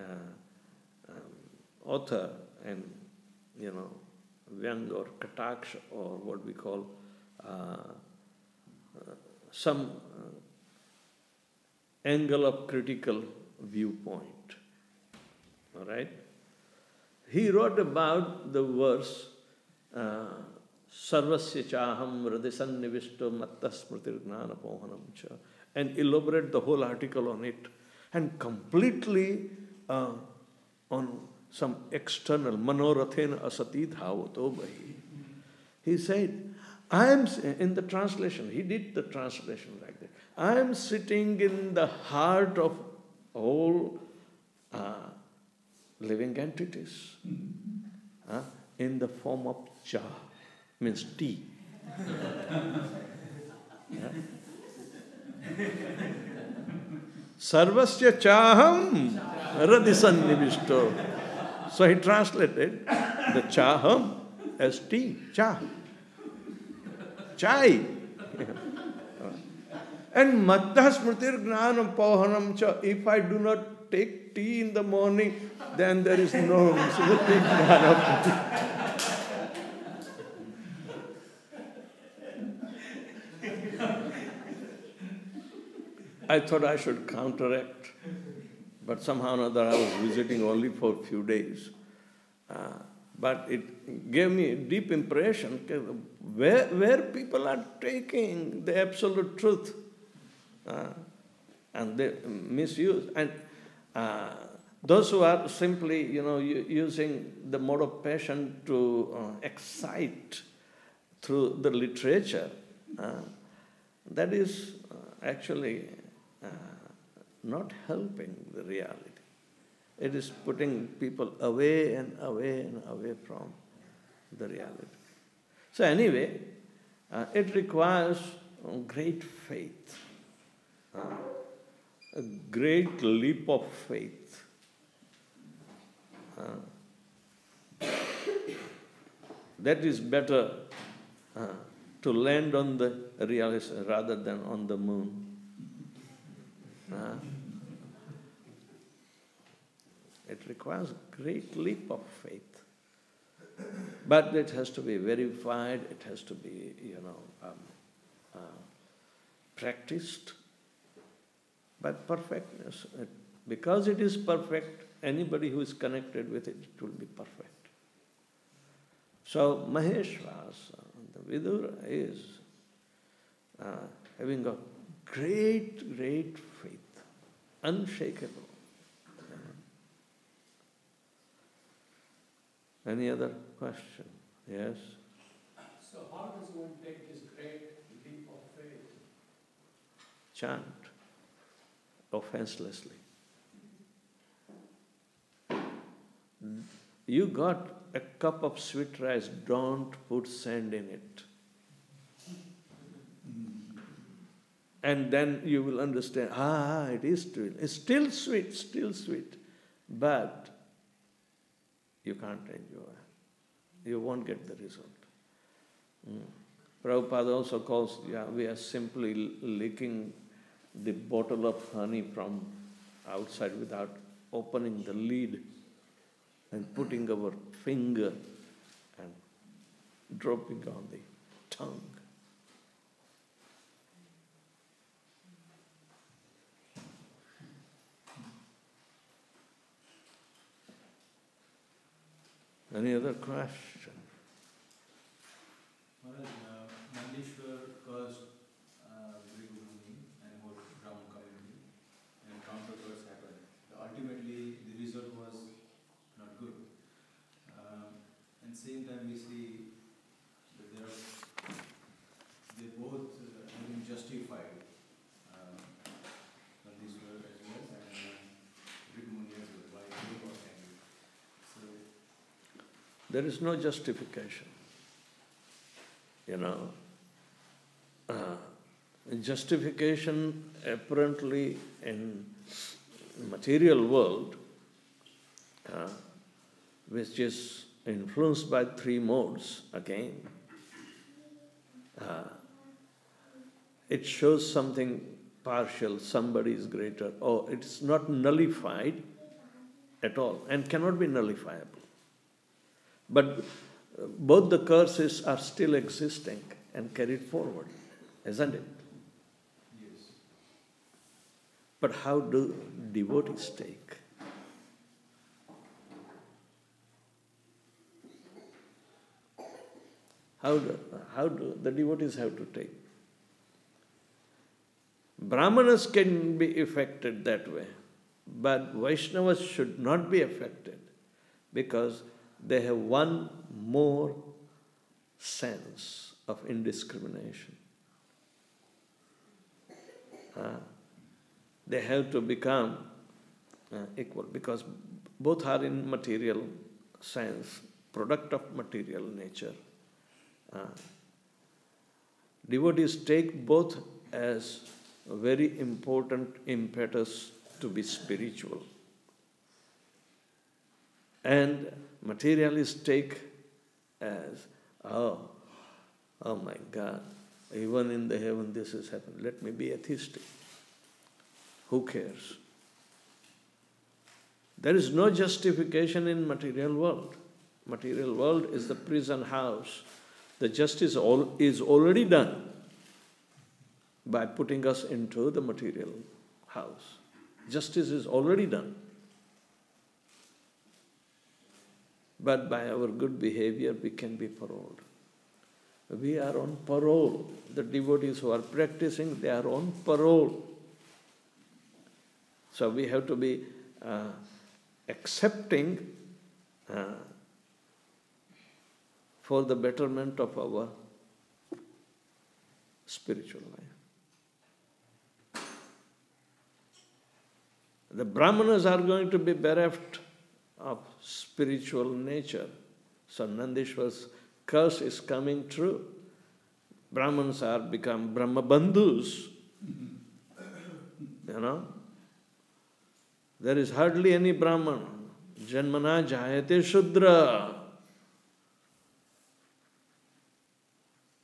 author and, Vyang or Kataksha, or what we call some angle of critical viewpoint. All right? He wrote about the verse Sarvasya chaham hridayasannivishto matta smritir gnana pohanam cha, and elaborate the whole article on it, and completely on some external manorathena asati dhavato bahi. He said, I am, in the translation, he did the translation like that, I am sitting in the heart of all living entities, in the form of cha, means tea. Sarvasya chaham radisannivishto. So he translated the chaham as tea, cha, chai. And mattha smritir gnanam pohanam cha. If I do not take tea in the morning, then there is no smriti gnanam. I thought I should counteract, but somehow or other I was visiting only for a few days. But it gave me a deep impression where people are taking the absolute truth and they misuse. And those who are simply, using the mode of passion to excite through the literature, that is actually not helping the reality. It is putting people away and away and away from the reality. So anyway, it requires great faith, a great leap of faith. That is better to land on the reality rather than on the moon. It requires a great leap of faith. But it has to be verified, it has to be, practiced. But perfectness, because it is perfect, anybody who is connected with it, it will be perfect. So Maheshvasa, the Vidura, is having a great, great faith, unshakable. Any other question? Yes? So how does one take this great leap of faith? Chant offenselessly. You got a cup of sweet rice, don't put sand in it. And then you will understand, it is sweet. It's still sweet, but you can't enjoy. You won't get the result. Prabhupada also calls, we are simply licking the bottle of honey from outside without opening the lid and putting our finger and dropping on the tongue. Any other question? Nandishwar caused very good money and whole Brahman community, and countercurrents happened. Ultimately, the result was not good. And same time, we see that they both have been justified. Nandishwar as well and Brigumuni as well. Why they got angry? So. There is no justification. Justification apparently in material world, which is influenced by three modes again, it shows something partial, somebody is greater, or it's not nullified at all and cannot be nullifiable. But both the curses are still existing and carried forward, isn't it? Yes. But how do devotees take? How do the devotees have to take? Brahmanas can be affected that way, but Vaishnavas should not be affected because they have one more sense of indiscrimination. They have to become equal because both are in material sense, product of material nature. Devotees take both as a very important impetus to be spiritual. And materialists take as, oh my God, even in the heaven this has happened. Let me be atheistic. Who cares? There is no justification in material world. Material world is the prison house. The justice is already done by putting us into the material house. Justice is already done. But by our good behavior, we can be paroled. We are on parole. The devotees who are practicing, they are on parole. So we have to be accepting for the betterment of our spiritual life. The Brahmanas are going to be bereft of spiritual nature. So Nandishwar's curse is coming true. Brahmanas are become Brahma Bandhus. You know? There is hardly any Brahman. Janmana jayate Shudra.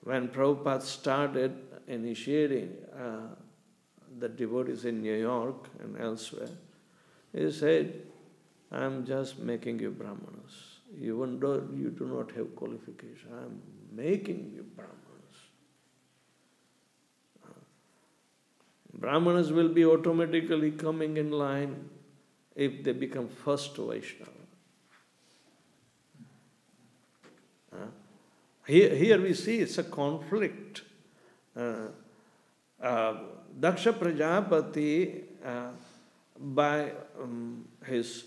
When Prabhupada started initiating the devotees in New York and elsewhere, he said, I am just making you Brahmanas. Even though you do not have qualification, I am making you Brahmanas. Brahmanas will be automatically coming in line if they become first Vaishnava. Here we see it's a conflict. Daksha Prajapati, by his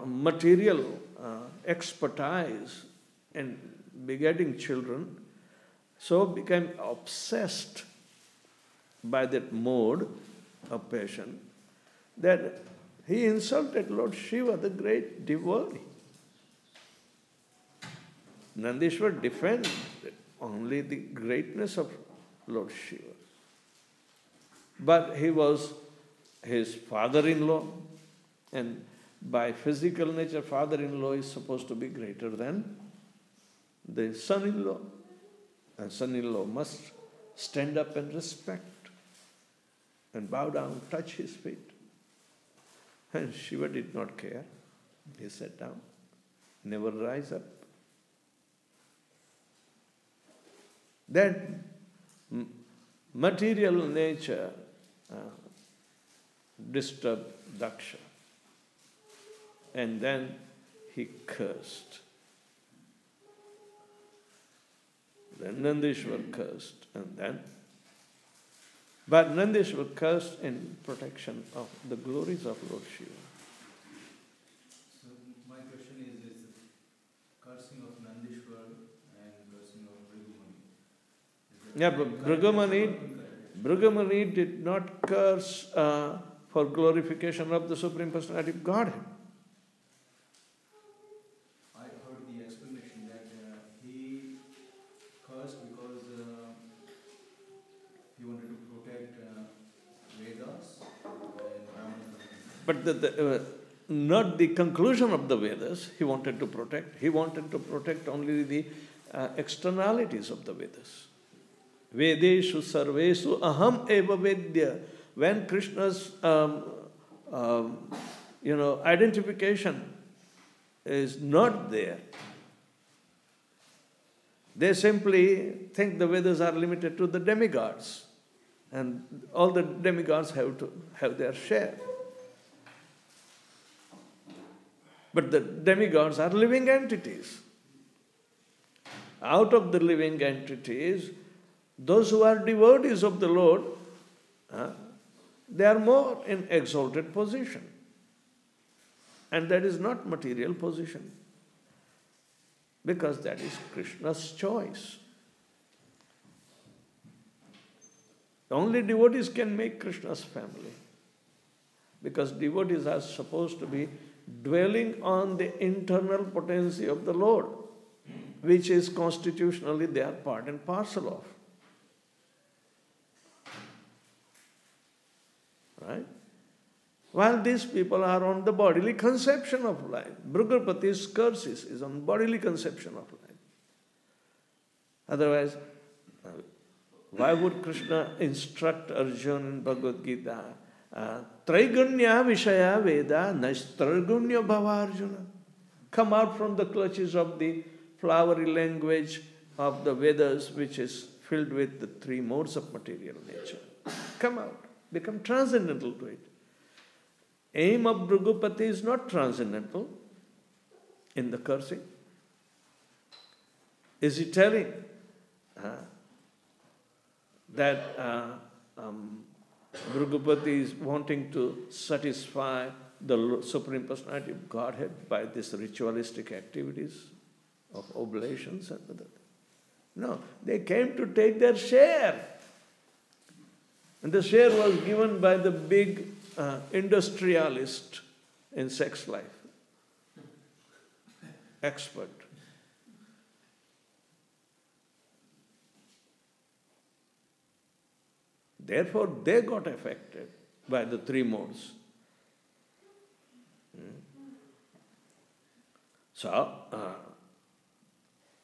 material expertise in begetting children, so became obsessed by that mode of passion that he insulted Lord Shiva, the great devotee. Nandishwar defended only the greatness of Lord Shiva. But he was his father-in-law, and by physical nature, father-in-law is supposed to be greater than the son-in-law. And son-in-law must stand up and respect and bow down, touch his feet. And Shiva did not care. He sat down, never rise up. That material nature disturbed Daksha. And then he cursed. Then Nandishwar cursed, and then... But Nandishwar cursed in protection of the glories of Lord Shiva. So my question is the cursing of Nandishwar and cursing of Bhrigu Muni. Yeah, but Bhrigu did not curse for glorification of the Supreme Personality of Godhead. I heard the explanation that he cursed because he wanted to protect Vedas and But not the conclusion of the Vedas he wanted to protect. He wanted to protect only the externalities of the Vedas. Vedeshu sarvesu aham eva vedya. When Krishna's identification is not there, they simply think the Vedas are limited to the demigods, and all the demigods have to have their share. But the demigods are living entities. Out of the living entities, those who are devotees of the Lord, they are more in exalted position. And that is not material position, because that is Krishna's choice. Only devotees can make Krishna's family, because devotees are supposed to be dwelling on the internal potency of the Lord, which is constitutionally they are part and parcel of. right? While these people are on the bodily conception of life. Bhrugupati's curses is on bodily conception of life. Otherwise, why would Krishna instruct Arjuna in Bhagavad Gita? Traigunya Vishaya Veda Naistrargunya Bhava Arjuna. Come out from the clutches of the flowery language of the Vedas, which is filled with the three modes of material nature. Come out. Become transcendental to it. Aim of Bhrugupati is not transcendental in the cursing. Is he telling that Bhrugupati is wanting to satisfy the Supreme Personality of Godhead by these ritualistic activities of oblations and other things? No, they came to take their share. And the share was given by the big industrialist in sex life, expert. Therefore, they got affected by the three modes. So,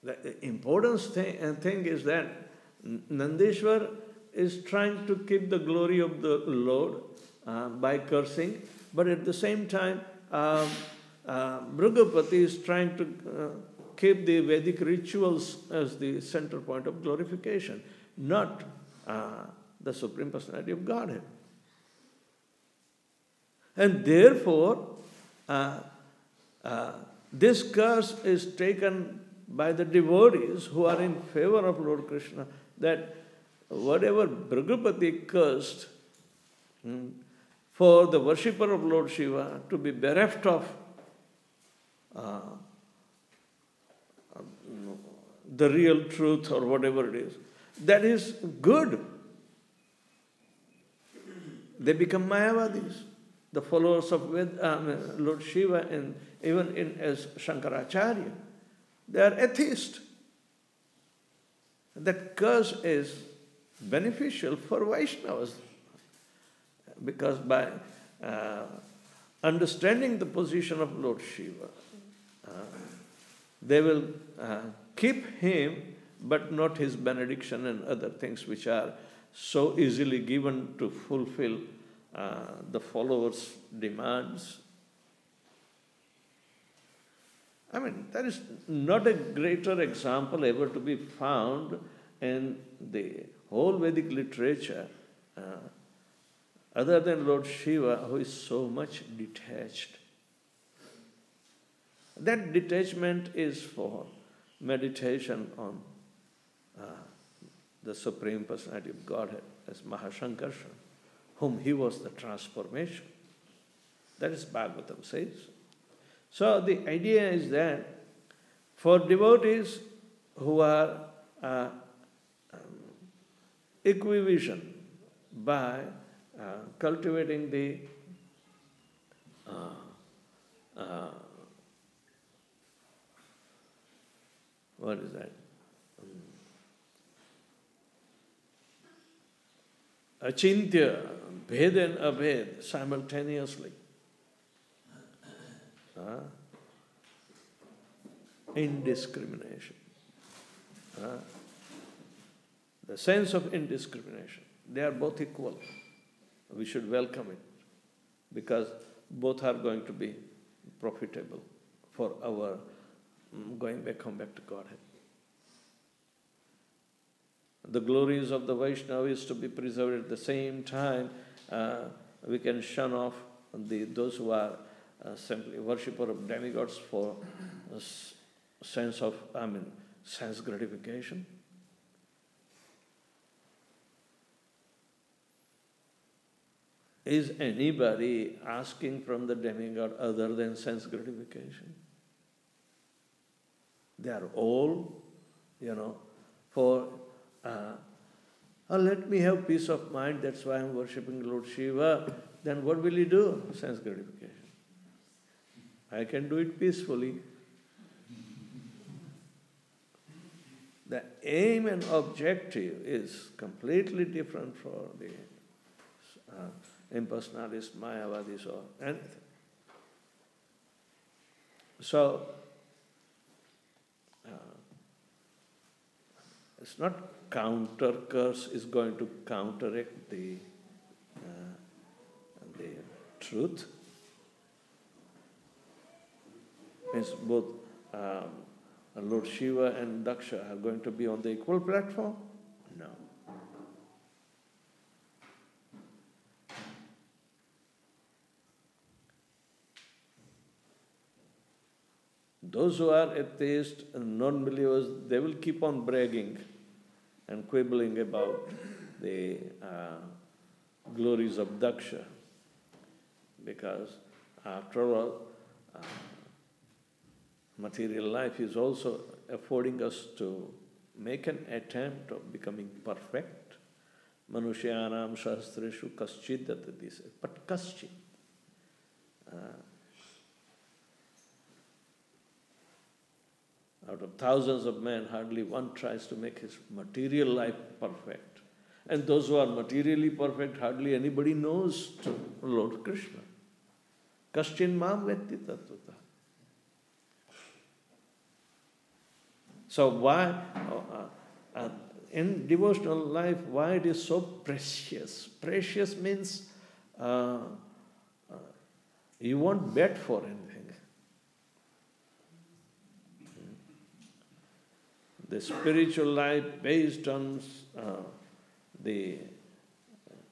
the important thing is that Nandeshwar is trying to keep the glory of the Lord by cursing, but at the same time, Bhrugupati is trying to keep the Vedic rituals as the center point of glorification, not the Supreme Personality of Godhead. And therefore, this curse is taken by the devotees who are in favor of Lord Krishna, that whatever Bhrugupati cursed for the worshipper of Lord Shiva to be bereft of the real truth or whatever it is, that is good. They become Mayavadis, the followers of Lord Shiva, and even as Shankaracharya. They are atheists. That curse is beneficial for Vaishnavas, because by understanding the position of Lord Shiva, they will keep him, but not his benediction and other things which are so easily given to fulfill the followers' demands. I mean, there is not a greater example ever to be found in the whole Vedic literature other than Lord Shiva, who is so much detached. That detachment is for meditation on the Supreme Personality of Godhead as Mahashankarshan, whom he was the transformation. That is Bhagavatam says. So the idea is that for devotees who are equivision by cultivating the what is that? Achintya, Bhed and Abhed simultaneously. Indiscrimination. The sense of indiscrimination. They are both equal. We should welcome it, because both are going to be profitable for our going back to Godhead. The glories of the Vaishnava is to be preserved. At the same time, we can shun off those who are simply worshipper of demigods for sense gratification. Is anybody asking from the demigod other than sense gratification? They are all, for let me have peace of mind, that's why I'm worshipping Lord Shiva. Then what will he do? Sense gratification. I can do it peacefully. The aim and objective is completely different for the impersonalists, Mayavadis, or anything. So, it's not counter curse is going to counteract the truth. Means both Lord Shiva and Daksha are going to be on the equal platform? No. Those who are atheists and non-believers, they will keep on bragging and quibbling about the glories of Daksha. Because after all, material life is also affording us to make an attempt of becoming perfect. Manushyanam shastreshu kaschid datati. But kaschid. Out of thousands of men, hardly one tries to make his material life perfect. And those who are materially perfect, hardly anybody knows to Lord Krishna. Kaschin mam vetti tattva. So why, in devotional life, why it is so precious? Precious means you won't bet for anything. The spiritual life based on the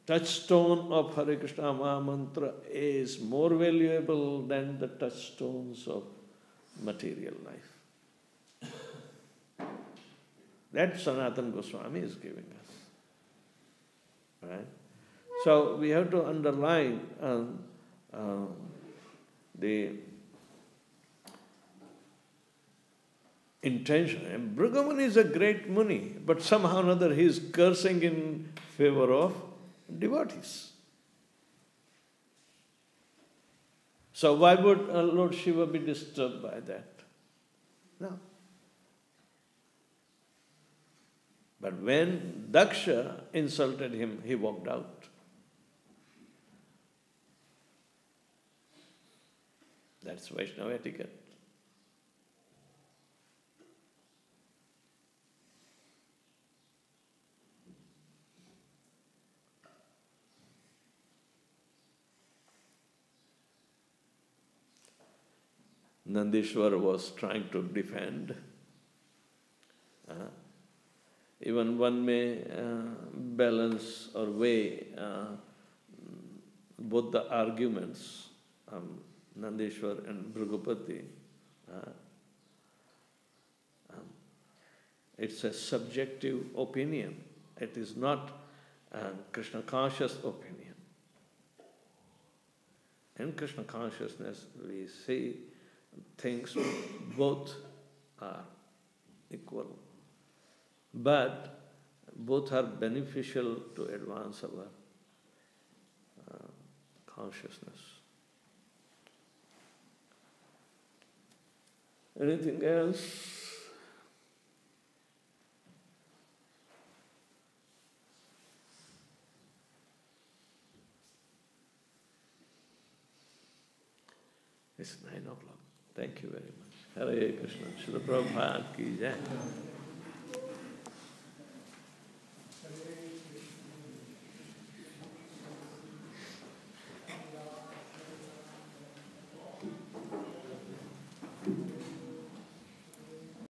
touchstone of Hare Krishna Mahamantra is more valuable than the touchstones of material life. That Sanatana Goswami is giving us. Right? So we have to underline the intention. And Bhrigu Muni is a great Muni, but somehow or another he is cursing in favor of devotees. So why would Lord Shiva be disturbed by that? No. But when Daksha insulted him, he walked out. That's Vaishnava etiquette. Nandishwar was trying to defend. Even one may balance or weigh both the arguments, Nandishwar and Bhrigupati. It's a subjective opinion. It is not Krishna conscious opinion. In Krishna consciousness, we see things both are equal. But both are beneficial to advance our consciousness. Anything else? It's 9 o'clock. Thank you very much. Hare Krishna. Srila Prabhupada ki jai.